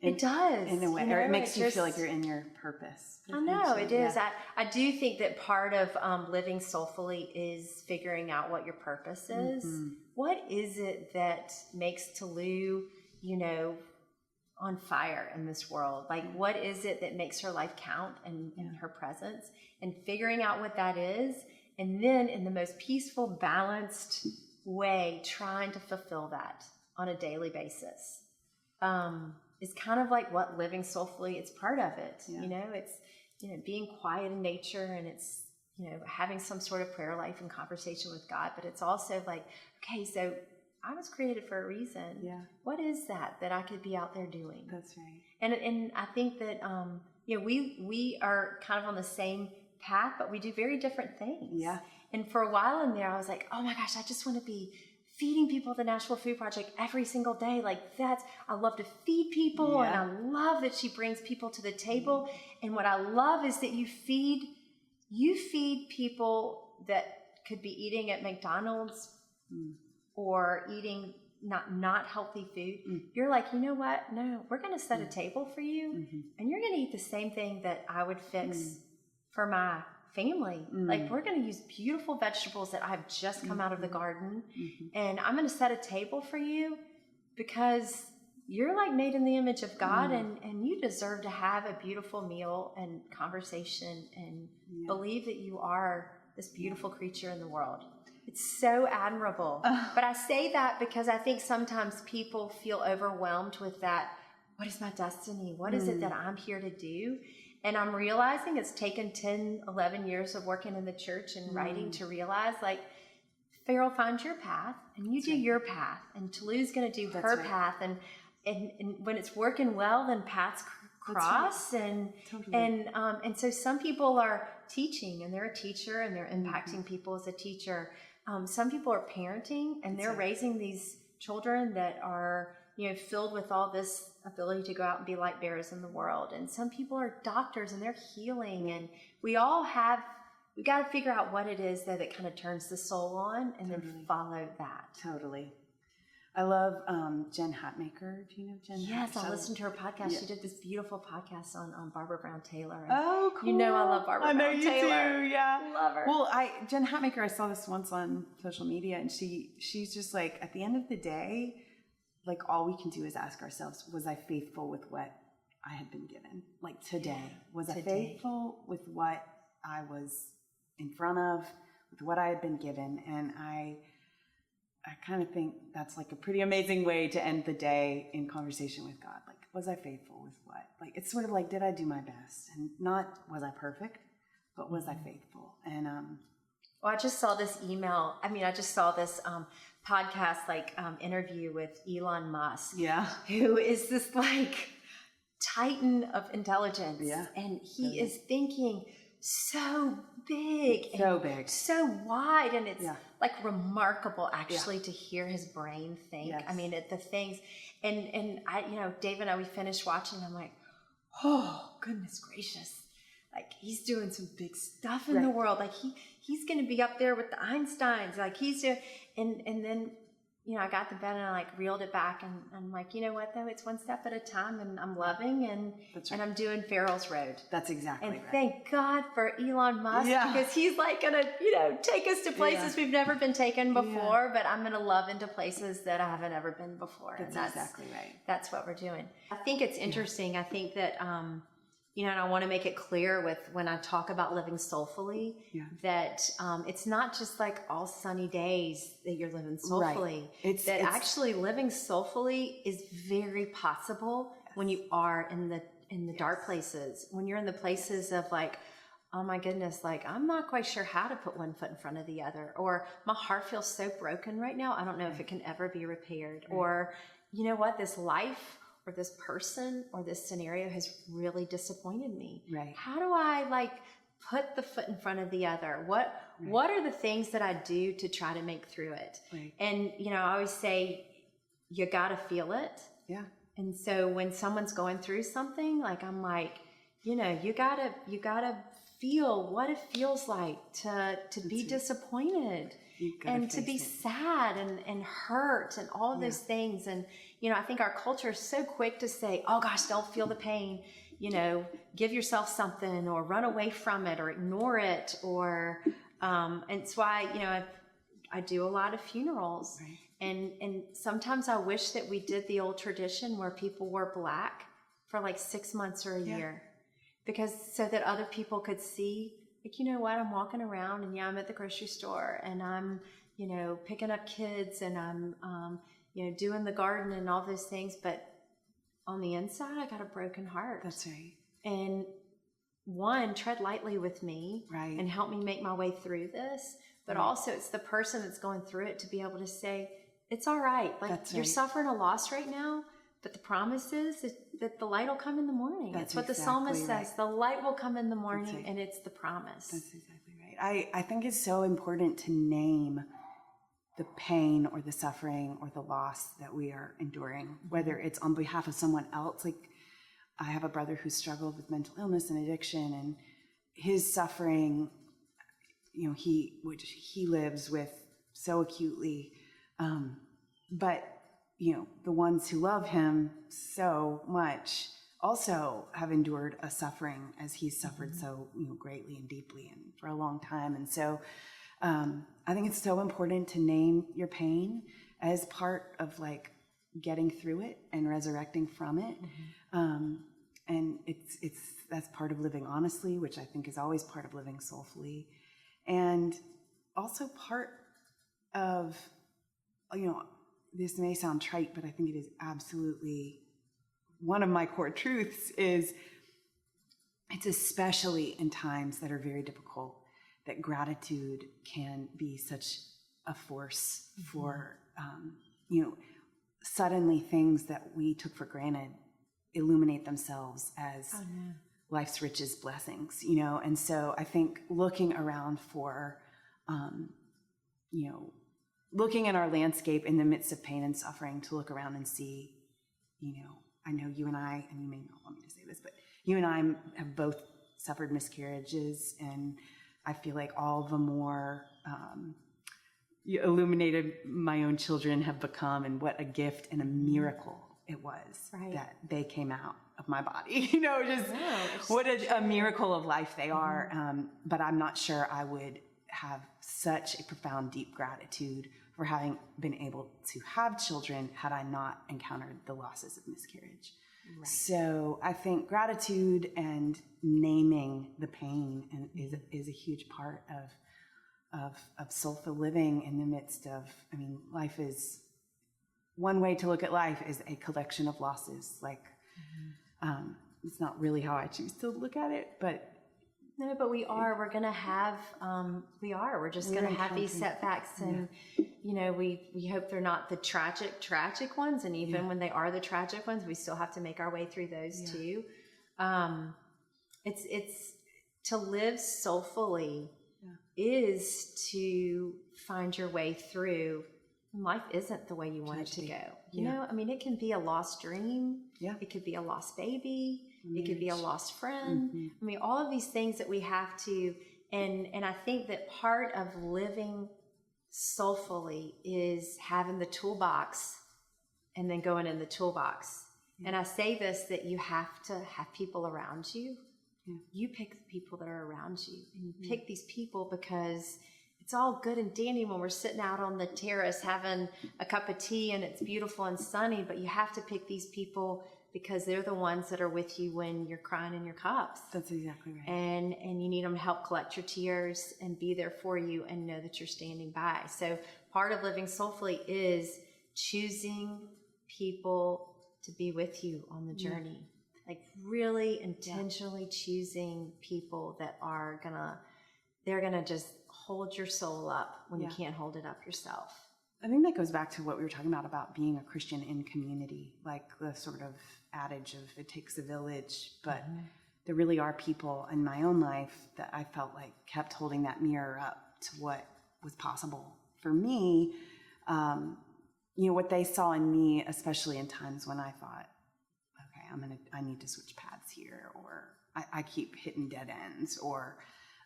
It does. In a way, or it makes you feel like you're in your purpose. I know, it is. Yeah. I do think that part of living soulfully is figuring out what your purpose is. Mm-hmm. What is it that makes Tallu, on fire in this world? Like, what is it that makes her life count and her presence? And figuring out what that is, and then in the most peaceful, balanced way, trying to fulfill that on a daily basis. It's kind of like what living soulfully, it's part of it. Yeah. It's, being quiet in nature, and it's, having some sort of prayer life and conversation with God, but it's also like, okay, so I was created for a reason. Yeah. What is that I could be out there doing? That's right. And I think that, we are kind of on the same path, but we do very different things. Yeah. And for a while in there, I was like, oh my gosh, I just want to be feeding people at the Nashville Food Project every single day. Like I love to feed people, and I love that she brings people to the table. And what I love is that you feed people that could be eating at McDonald's or eating not healthy food. You're like, you know what? No, we're going to set a table for you, and you're going to eat the same thing that I would fix for my family. Like, we're going to use beautiful vegetables that I've just come out of the garden, and I'm going to set a table for you because you're like made in the image of God, and you deserve to have a beautiful meal and conversation and believe that you are this beautiful creature in the world. It's so admirable. But I say that because I think sometimes people feel overwhelmed with that. What is my destiny? What is it that I'm here to do? And I'm realizing it's taken 10, 11 years of working in the church and writing to realize, like, Farrell, find your path, and you do your path, and Tallu's going to do her path, and when it's working well, then paths cross, and so some people are teaching, and they're a teacher, and they're impacting people as a teacher. Some people are parenting, and they're raising these children that are, filled with all this ability to go out and be light bearers in the world. And some people are doctors, and they're healing, and we all have we got to figure out what it is though that kind of turns the soul on, and then follow that. Totally. I love Jen Hatmaker. Do you know Jen? Yes, I listened to her podcast. Yeah. She did this beautiful podcast on Barbara Brown Taylor. Oh, cool. You know I love Barbara Brown Taylor. I know you do, yeah. Love her. Well, Jen Hatmaker, I saw this once on social media, and she's just like, at the end of the day, like all we can do is ask ourselves, was I faithful with what I had been given? Like today, was I faithful with what I was in front of, with what I had been given? And I kind of think that's like a pretty amazing way to end the day in conversation with God. Like, was I faithful with what? Like, it's sort of like, did I do my best? And not, was I perfect, but was I faithful? And, well, I just saw this email. I just saw this podcast, interview with Elon Musk. Yeah. Who is this like titan of intelligence. Yeah. And he is thinking so big, so wide, and it's like remarkable actually to hear his brain think. Yes. The things, and I, Dave and I, we finished watching. I'm like, oh goodness gracious, like he's doing some big stuff in the world. Like he's going to be up there with the Einsteins. Like he's doing, and then. I got to bed and I reeled it back, and I'm like, you know what though? It's one step at a time, and I'm loving, and I'm doing Farrell's Road. That's exactly right. And thank God for Elon Musk, because he's gonna, take us to places we've never been taken before, but I'm gonna love into places that I haven't ever been before. That's exactly right. That's what we're doing. I think it's interesting. I think that, and I want to make it clear when I talk about living soulfully, that it's not just like all sunny days that you're living soulfully. Right. It's actually living soulfully is very possible when you are in the dark places, when you're in the places of like, oh my goodness, like I'm not quite sure how to put one foot in front of the other, or my heart feels so broken right now, I don't know if it can ever be repaired, or you know what, this life or this person or this scenario has really disappointed me. Right. How do I put the foot in front of the other? What are the things that I do to try to make through it? Right. And, I always say, you got to feel it. Yeah. And so when someone's going through something, I'm like, you gotta feel what it feels like to be disappointed and to be sad and hurt and all of those things. And, I think our culture is so quick to say, oh gosh, don't feel the pain, give yourself something or run away from it or ignore it. Or, and it's why, I do a lot of funerals. Right. And sometimes I wish that we did the old tradition where people wore black for 6 months or a year, because so that other people could see, you know what, I'm walking around and I'm at the grocery store and I'm, picking up kids and I'm, doing the garden and all those things. But on the inside, I got a broken heart. That's right. And one, tread lightly with me and help me make my way through this. But also it's the person that's going through it to be able to say, it's all right. You're suffering a loss right now, but the promise is that the light will come in the morning. That's what the psalmist says. The light will come in the morning, and it's the promise. That's exactly right. I think it's so important to name the pain or the suffering or the loss that we are enduring, whether it's on behalf of someone else. Like I have a brother who struggled with mental illness and addiction, and his suffering, he lives with so acutely. But, the ones who love him so much also have endured a suffering as he's suffered so, greatly and deeply and for a long time. And so I think it's so important to name your pain as part of getting through it and resurrecting from it. And that's part of living honestly, which I think is always part of living soulfully. And also part of, this may sound trite, but I think it is absolutely one of my core truths is it's especially in times that are very difficult that gratitude can be such a force for, suddenly things that we took for granted illuminate themselves as life's richest blessings, And so I think looking around for, looking in our landscape in the midst of pain and suffering to look around and see, I know you and I, and you may not want me to say this, but you and I have both suffered miscarriages and I feel like all the more illuminated my own children have become, and what a gift and a miracle it was that they came out of my body. What a miracle of life they are. But I'm not sure I would have such a profound, deep gratitude for having been able to have children had I not encountered the losses of miscarriage. Right. So I think gratitude and naming the pain is a huge part of soulful living in the midst of, life is, one way to look at life is a collection of losses. It's not really how I choose to look at it, but no, but we're going to have, we're just going to have these setbacks, and, we hope they're not the tragic ones. And even when they are the tragic ones, we still have to make our way through those too. It's to live soulfully is to find your way through. Life isn't the way you want it to go. It can be a lost dream. Yeah. It could be a lost baby. It could be a lost friend. Mm-hmm. All of these things that we have to, and I think that part of living soulfully is having the toolbox and then going in the toolbox. Yeah. And I say this, that you have to have people around you. Yeah. You pick the people that are around you, and you pick these people because it's all good and dandy when we're sitting out on the terrace having a cup of tea and it's beautiful and sunny, but you have to pick these people because they're the ones that are with you when you're crying in your cups. That's exactly right. And you need them to help collect your tears and be there for you and know that you're standing by. So part of living soulfully is choosing people to be with you on the journey. Really intentionally choosing people that are they're gonna just hold your soul up when you can't hold it up yourself. I think that goes back to what we were talking about being a Christian in community, like the sort of adage of it takes a village, but there really are people in my own life that I felt like kept holding that mirror up to what was possible for me. What they saw in me, especially in times when I thought, okay, I need to switch paths here, or I keep hitting dead ends, or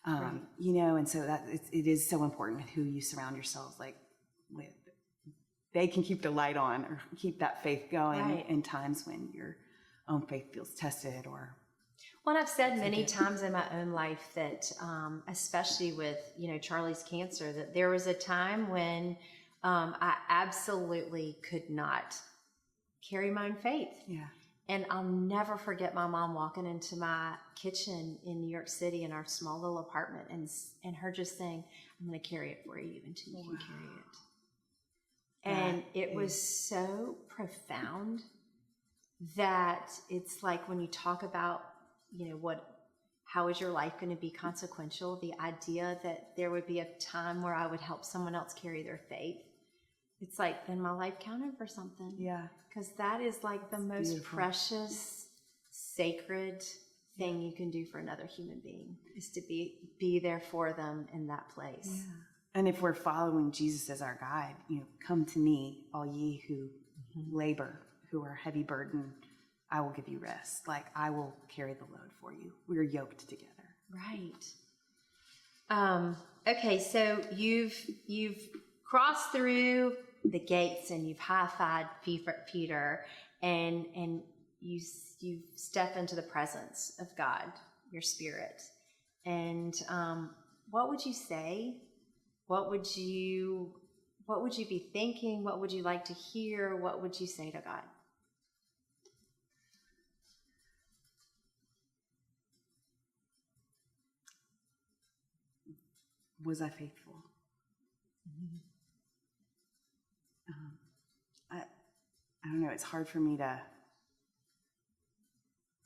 and so that it is so important with who you surround yourselves with. They can keep the light on or keep that faith going in times when your own faith feels tested. Or well, I've said many times in my own life that, especially with Charlie's cancer, that there was a time when I absolutely could not carry my own faith. Yeah. And I'll never forget my mom walking into my kitchen in New York City in our small little apartment and her just saying, "I'm going to carry it for you until you can carry it." And it was so profound that it's like when you talk about, how is your life going to be consequential? The idea that there would be a time where I would help someone else carry their faith. It's like, then my life counted for something. Yeah. Because that is the most beautiful, precious, sacred thing you can do for another human being, is to be there for them in that place. Yeah. And if we're following Jesus as our guide, come to me, all ye who labor, who are heavy burdened, I will give you rest. I will carry the load for you. We're yoked together. Right. Okay, so you've crossed through the gates and you've high-fived Peter, and you step into the presence of God, your spirit. And what would you say? What would you be thinking? What would you like to hear? What would you say to God? Was I faithful? Mm-hmm. I don't know. It's hard for me to.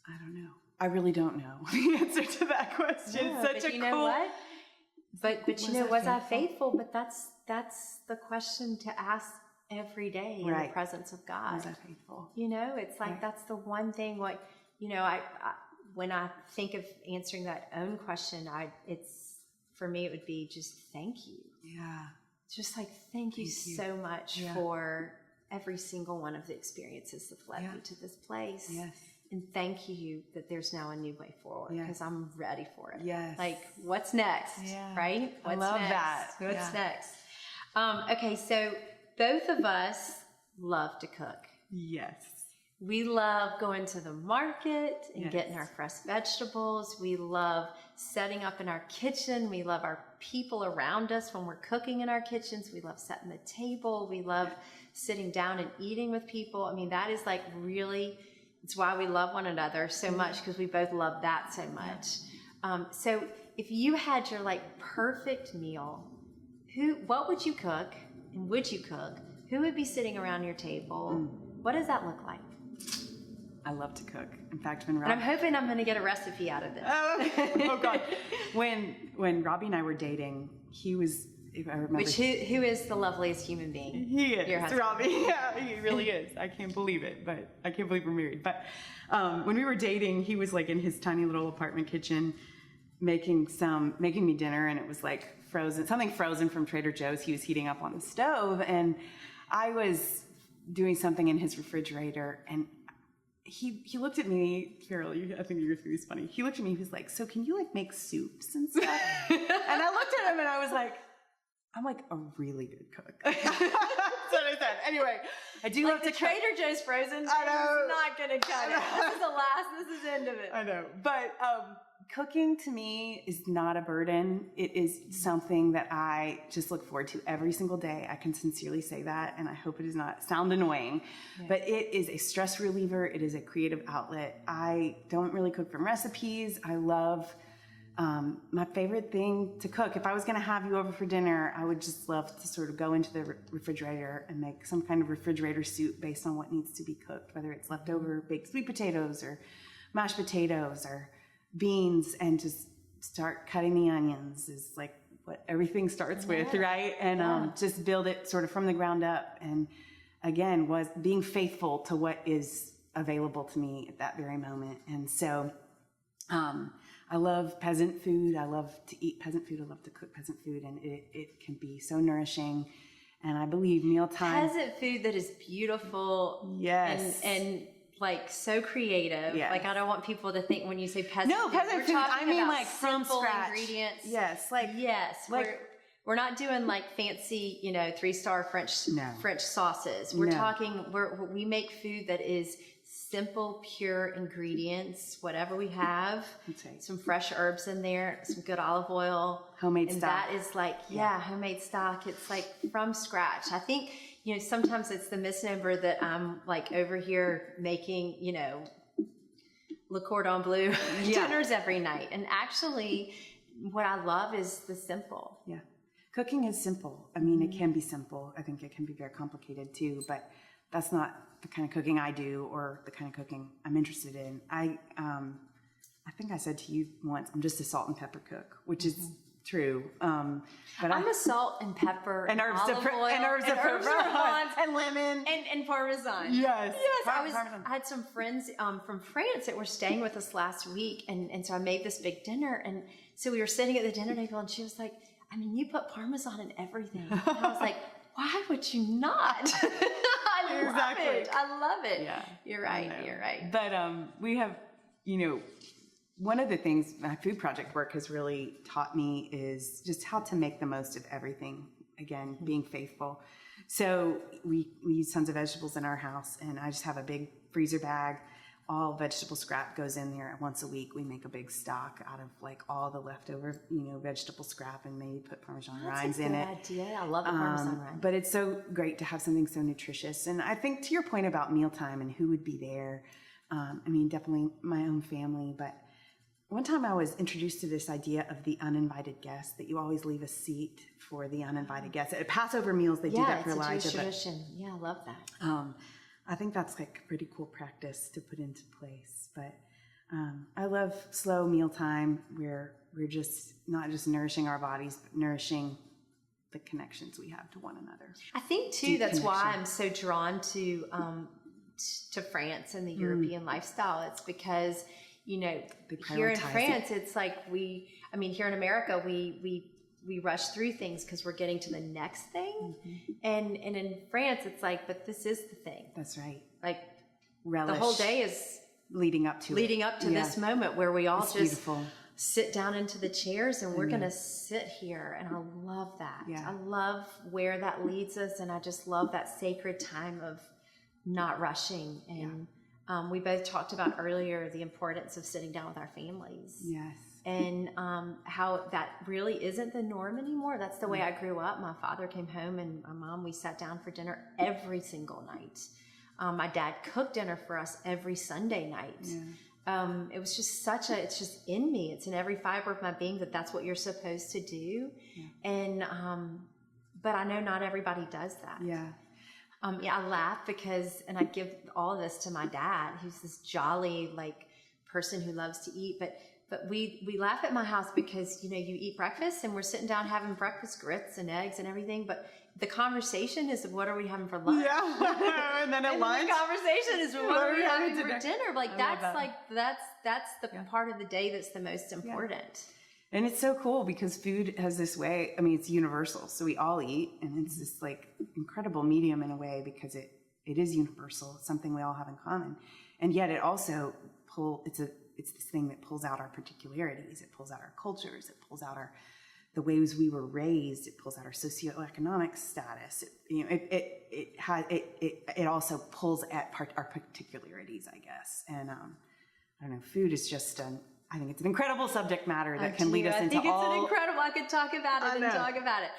I don't know. I really don't know the answer to that question. No, it's such a cool. What? But was I faithful? But that's the question to ask every day in the presence of God. Was I faithful? It's like that's the one thing. I when I think of answering that own question, for me it would be just thank you. Yeah. Just thank you so much for every single one of the experiences that led me to this place. Yes. And thank you that there's now a new way forward, because I'm ready for it. Yes. Like, what's next? Yeah. Right? What's I love next? that. What's next? Okay, so both of us love to cook. Yes. We love going to the market and getting our fresh vegetables. We love setting up in our kitchen. We love our people around us when we're cooking in our kitchens. We love setting the table. We love sitting down and eating with people. I mean, that is like really, it's why we love one another so much, because we both love that so much. So if you had your like perfect meal, what would you cook, and would you cook? Who would be sitting around your table? What does that look like? I love to cook. In fact, when And I'm hoping I'm going to get a recipe out of this. Oh, okay. Oh God. When Robbie and I were dating, he was, if I remember. Who is the loveliest human being? He is. Your husband. Robbie. Yeah, he really is. I can't believe it, but I can't believe we're married. But when we were dating, he was like in his tiny little apartment kitchen making me dinner, and it was like something frozen from Trader Joe's. He was heating up on the stove, and I was doing something in his refrigerator, and he looked at me, Carol, I think you're going to be funny. He looked at me, he was like, so can you like make soups and stuff? And I looked at him and I was like, I'm like a really good cook. That's what I said. Anyway, I do love to cook. Trader Joe's frozen. I know. It's not going to cut it. This is the end of it. I know. But cooking to me is not a burden. It is something that I just look forward to every single day. I can sincerely say that, and I hope it does not sound annoying, but it is a stress reliever. It is a creative outlet. I don't really cook from recipes. I love my favorite thing to cook. If I was going to have you over for dinner, I would just love to sort of go into the refrigerator and make some kind of refrigerator soup based on what needs to be cooked, whether it's leftover baked sweet potatoes or mashed potatoes or beans, and just start cutting the onions is like what everything starts with, right? And just build it sort of from the ground up. And again, was being faithful to what is available to me at that very moment. And so I love peasant food. I love to eat peasant food. I love to cook peasant food, and it can be so nourishing. And I believe mealtime. Peasant food that is beautiful. Yes. And like so creative. Yes. Like I don't want people to think when you say peasant No, food, peasant we're food, talking I mean about like from simple scratch. ingredients. Yes, like we're not doing like fancy, 3-star French sauces. We're talking we make food that is simple, pure ingredients, whatever we have. Right. Some fresh herbs in there, some good olive oil, homemade and stock. that is like homemade stock. It's like from scratch. I think sometimes it's the misnomer that I'm like over here making Le Cordon Bleu dinners every night, and actually what I love is the simple. Yeah. Cooking is simple. I mean, it can be simple. I think it can be very complicated too, but that's not the kind of cooking I do or the kind of cooking I'm interested in. I think I said to you once, I'm just a salt and pepper cook, which is true. But I'm a salt and pepper and herbs olive oil, and herbs of Provence and lemon and Parmesan. Yes. I had some friends from France that were staying with us last week, and so I made this big dinner, and so we were sitting at the dinner table, and she was like, I mean, you put Parmesan in everything. And I was like, why would you not? I love it. Yeah. You're right. But we have, one of the things my food project work has really taught me is just how to make the most of everything. Again, being faithful. So we use tons of vegetables in our house, and I just have a big freezer bag. All vegetable scrap goes in there. Once a week, we make a big stock out of like all the leftover, vegetable scrap, and maybe put Parmesan rinds in it. That's a good idea. I love the Parmesan rind. But it's so great to have something so nutritious. And I think to your point about mealtime and who would be there, definitely my own family. But one time I was introduced to this idea of the uninvited guest, that you always leave a seat for the uninvited guest. At Passover meals, they do that for Elijah. It's a Jewish tradition. Yeah, I love that. I think that's like a pretty cool practice to put into place. But I love slow mealtime where we're just not just nourishing our bodies, but nourishing the connections we have to one another. I think too that's why I'm so drawn to France and the European lifestyle. It's because here in France, it's like here in America, we rush through things because we're getting to the next thing. And in France, it's like, but this is the thing. That's right. Like relish. The whole day is leading up to this moment where we all it's just beautiful. sit down into the chairs and we're going to sit here. And I love that. Yeah. I love where that leads us. And I just love that sacred time of not rushing. And we both talked about earlier the importance of sitting down with our families. Yes. And how that really isn't the norm anymore. That's the way I grew up. My father came home and my mom, we sat down for dinner every single night. My dad cooked dinner for us every Sunday night. Yeah. It was just it's just in me. It's in every fiber of my being that that's what you're supposed to do. Yeah. And, but I know not everybody does that. Yeah. I laugh because, and I give all of this to my dad, who's this jolly, like, person who loves to eat, but we laugh at my house because, you eat breakfast and we're sitting down having breakfast, grits and eggs and everything, but the conversation is, what are we having for lunch? Yeah. And then at lunch. The conversation is, what are we having for dinner? Like, that's the part of the day that's the most important. Yeah. And it's so cool because food has this way, it's universal. So we all eat, and it's this like incredible medium in a way because it is universal. It's something we all have in common. And yet it also it's this thing that pulls out our particularities. It pulls out our cultures. It pulls out the ways we were raised. It pulls out our socioeconomic status. It also pulls at our particularities, I guess. And I don't know. Food is just I think it's an incredible subject matter that can lead us into all. I think it's incredible. I could talk about it and talk about it.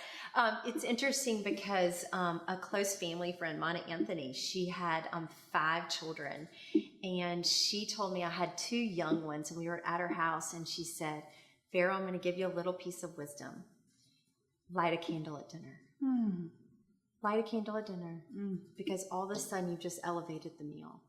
It's interesting because a close family friend, Mona Anthony, she had 5 children, and she told me I had 2 young ones, and we were at her house, and she said, "Vero, I'm going to give you a little piece of wisdom. Light a candle at dinner. Light a candle at dinner, because all of a sudden you've just elevated the meal.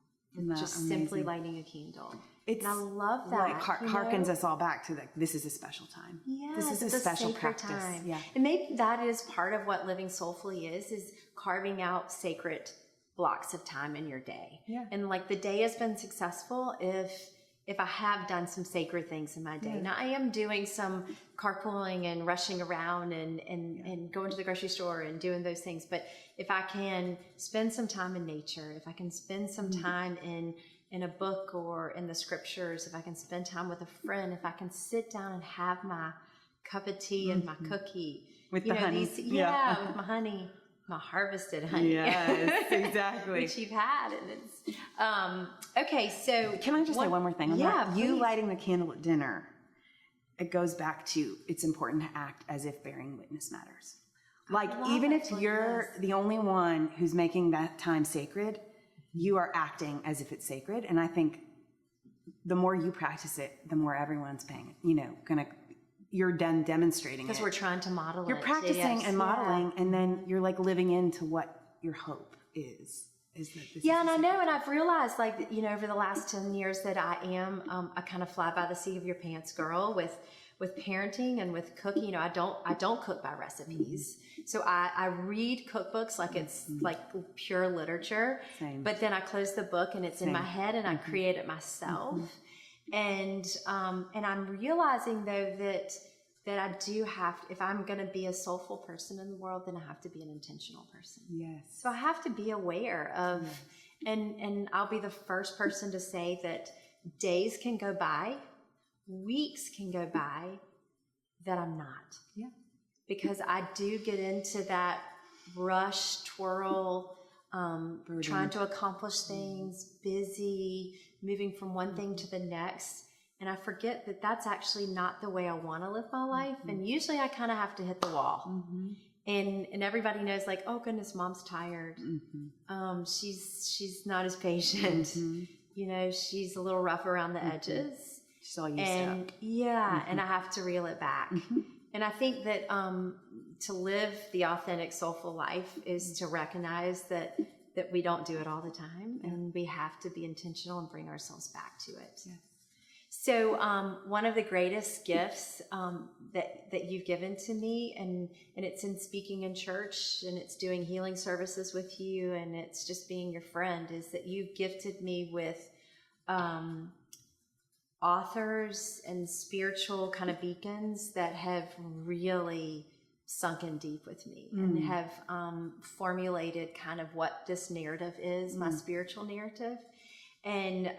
Just simply lighting a candle." And I love that. Like harkens us all back to this is a special time. Yeah, this is a special practice. Time. Yeah. And maybe that is part of what living soulfully is carving out sacred blocks of time in your day. Yeah. And like the day has been successful if I have done some sacred things in my day. Now I am doing some carpooling and rushing around and going to the grocery store and doing those things. But if I can spend some time in nature, if I can spend some time in a book or in the scriptures, if I can spend time with a friend, if I can sit down and have my cup of tea and my cookie. With the honey. With my honey, my harvested honey. Yes, exactly. Which you've had. And it's, okay, so. Can I just say one more thing? Yeah, you lighting the candle at dinner, it goes back to, it's important to act as if bearing witness matters. Like, even if you're the only one who's making that time sacred, you are acting as if it's sacred. And I think the more you practice it, the more everyone's you're done demonstrating it. Because we're trying to model it. You're practicing and modeling, and then you're like living into what your hope is. And I know, and I've realized, over the last 10 years that I am a kind of fly by the seat of your pants girl with parenting and with cooking. I don't cook by recipes. So I read cookbooks like it's like pure literature. Same. But then I close the book and it's in my head and I create it myself. And I'm realizing though that I do have, if I'm going to be a soulful person in the world, then I have to be an intentional person. Yes. So I have to be aware of, and I'll be the first person to say that days can go by, weeks can go by that I'm not. Yeah. Because I do get into that rush, twirl, trying to accomplish things, busy, moving from one thing to the next. And I forget that that's actually not the way I want to live my life. And usually I kind of have to hit the wall. And everybody knows, like, oh goodness, mom's tired. She's not as patient. She's a little rough around the edges. She's all used up. And I have to reel it back. And I think that to live the authentic, soulful life is to recognize that we don't do it all the time, and we have to be intentional and bring ourselves back to it. Yes. So one of the greatest gifts that you've given to me, and it's in speaking in church, and it's doing healing services with you, and it's just being your friend, is that you've gifted me with authors and spiritual kind of beacons that have really sunk in deep with me and have formulated kind of what this narrative is, my spiritual narrative. And,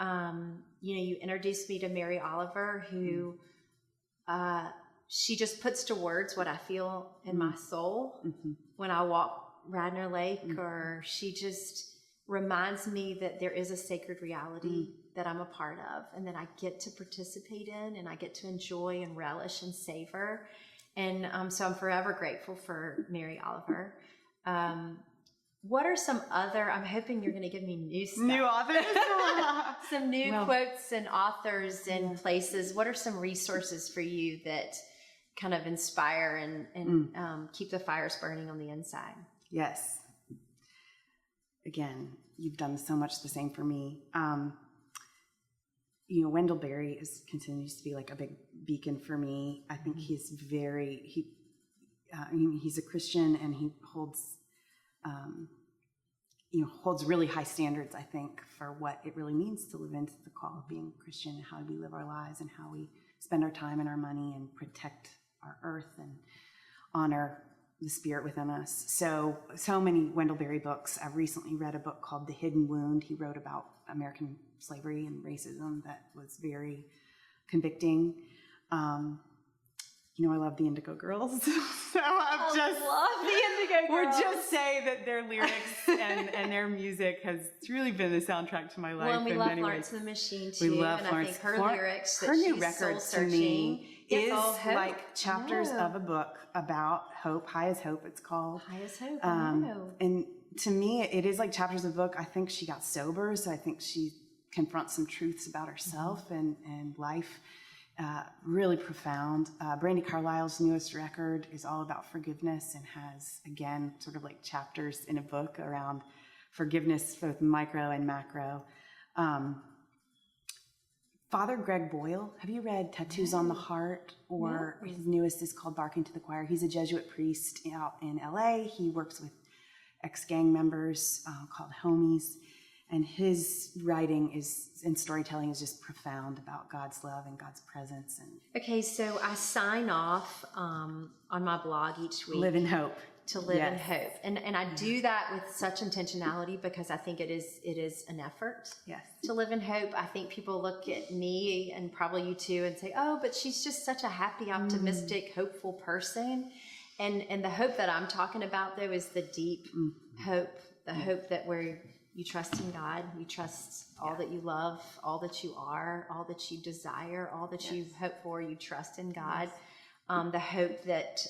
you introduced me to Mary Oliver, who, she just puts to words what I feel in my soul when I walk Radnor Lake, or she just reminds me that there is a sacred reality that I'm a part of and that I get to participate in and I get to enjoy and relish and savor. And so I'm forever grateful for Mary Oliver. What are some other, I'm hoping you're going to give me new stuff. New authors? Some new quotes and authors and places. What are some resources for you that kind of inspire and keep the fires burning on the inside? Yes. Again, you've done so much the same for me. Wendell Berry continues to be like a big beacon for me. I think he's he's a Christian, and he holds really high standards, I think, for what it really means to live into the call of being a Christian, how we live our lives and how we spend our time and our money and protect our earth and honor the spirit within us. So many Wendell Berry books. I've recently read a book called The Hidden Wound. He wrote about American slavery and racism that was very convicting. I love the Indigo Girls. So I love the Indigo Girls. We'll just say that their lyrics and their music has really been the soundtrack to my life. Well, and we love many Florence ways. and the Machine too. We love and Florence. I think her lyrics, her new record to me is like chapters of a book about hope. High as Hope, it's called. High as Hope. And to me, it is like chapters of a book. I think she got sober, so I think she confronts some truths about herself and life. Really profound. Brandi Carlile's newest record is all about forgiveness and has, again, sort of like chapters in a book around forgiveness, both micro and macro. Father Greg Boyle, have you read Tattoos on the Heart? Or his newest is called Barking to the Choir. He's a Jesuit priest out in LA. He works with ex-gang members called homies. And his writing and storytelling is just profound about God's love and God's presence. Okay, so I sign off on my blog each week. Live in Hope. To live in hope. And I do that with such intentionality because I think it is an effort to live in hope. I think people look at me and probably you too and say, oh, but she's just such a happy, optimistic, hopeful person. And the hope that I'm talking about, though, is the deep hope, the hope that you trust in God, you trust all that you love, all that you are, all that you desire, all that you hope for, you trust in God. The hope that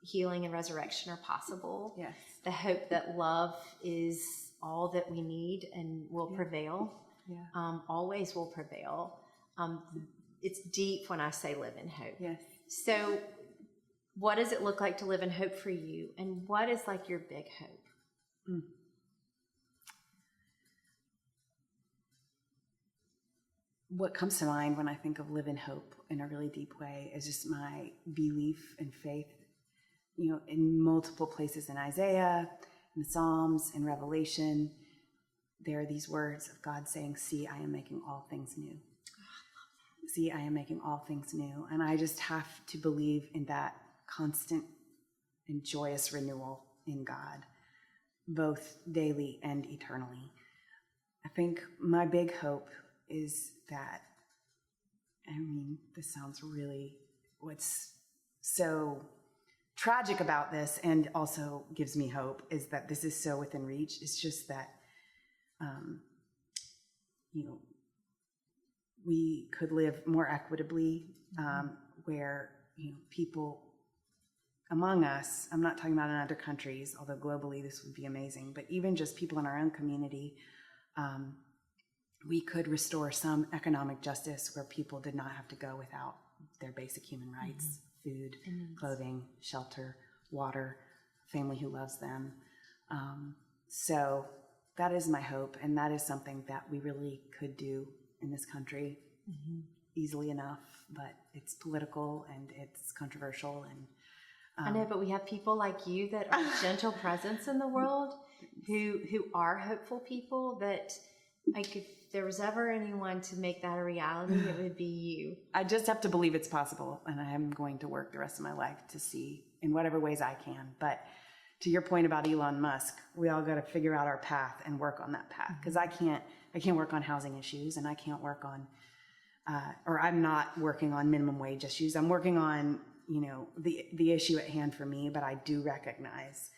healing and resurrection are possible. Yes. The hope that love is all that we need and will prevail. Yeah. Always will prevail. It's deep when I say live in hope. Yes. So what does it look like to live in hope for you? And what is like your big hope? What comes to mind when I think of live in hope in a really deep way is just my belief and faith, in multiple places in Isaiah, in the Psalms, in Revelation, there are these words of God saying, see, I am making all things new. See, I am making all things new. And I just have to believe in that constant and joyous renewal in God, both daily and eternally. I think my big hope is that, this sounds really, what's so tragic about this and also gives me hope is that this is so within reach. It's just that, we could live more equitably, where, people among us, I'm not talking about in other countries, although globally this would be amazing, but even just people in our own community, we could restore some economic justice where people did not have to go without their basic human rights, food, clothing, shelter, water, family who loves them. So that is my hope, and that is something that we really could do in this country easily enough, but it's political and it's controversial. And I know, but we have people like you that are gentle presence in the world who are hopeful people that, like, if there was ever anyone to make that a reality, it would be you. I just have to believe it's possible, and I am going to work the rest of my life to see in whatever ways I can. But to your point about Elon Musk, we all got to figure out our path and work on that path, because I can't can't work on housing issues, and I can't work on, or I'm not working on minimum wage issues. I'm working on, the issue at hand for me, but I do recognize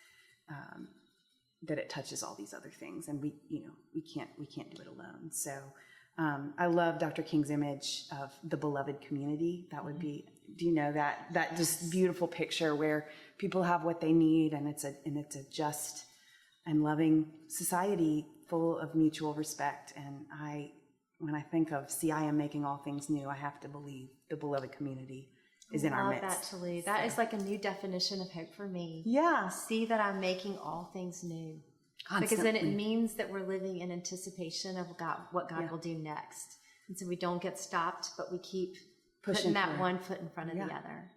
that it touches all these other things, and we can't do it alone. So I love Dr. King's image of the beloved community. That would be, do you know that just beautiful picture where people have what they need, and it's a just and loving society full of mutual respect. And when I think of I am making all things new, I have to believe the beloved community is in our midst. I love that, Tallu. That is like a new definition of hope for me. Yeah. See that I'm making all things new. Constantly. Because then it means that we're living in anticipation of what God will do next. And so we don't get stopped, but we keep putting that one foot in front of the other.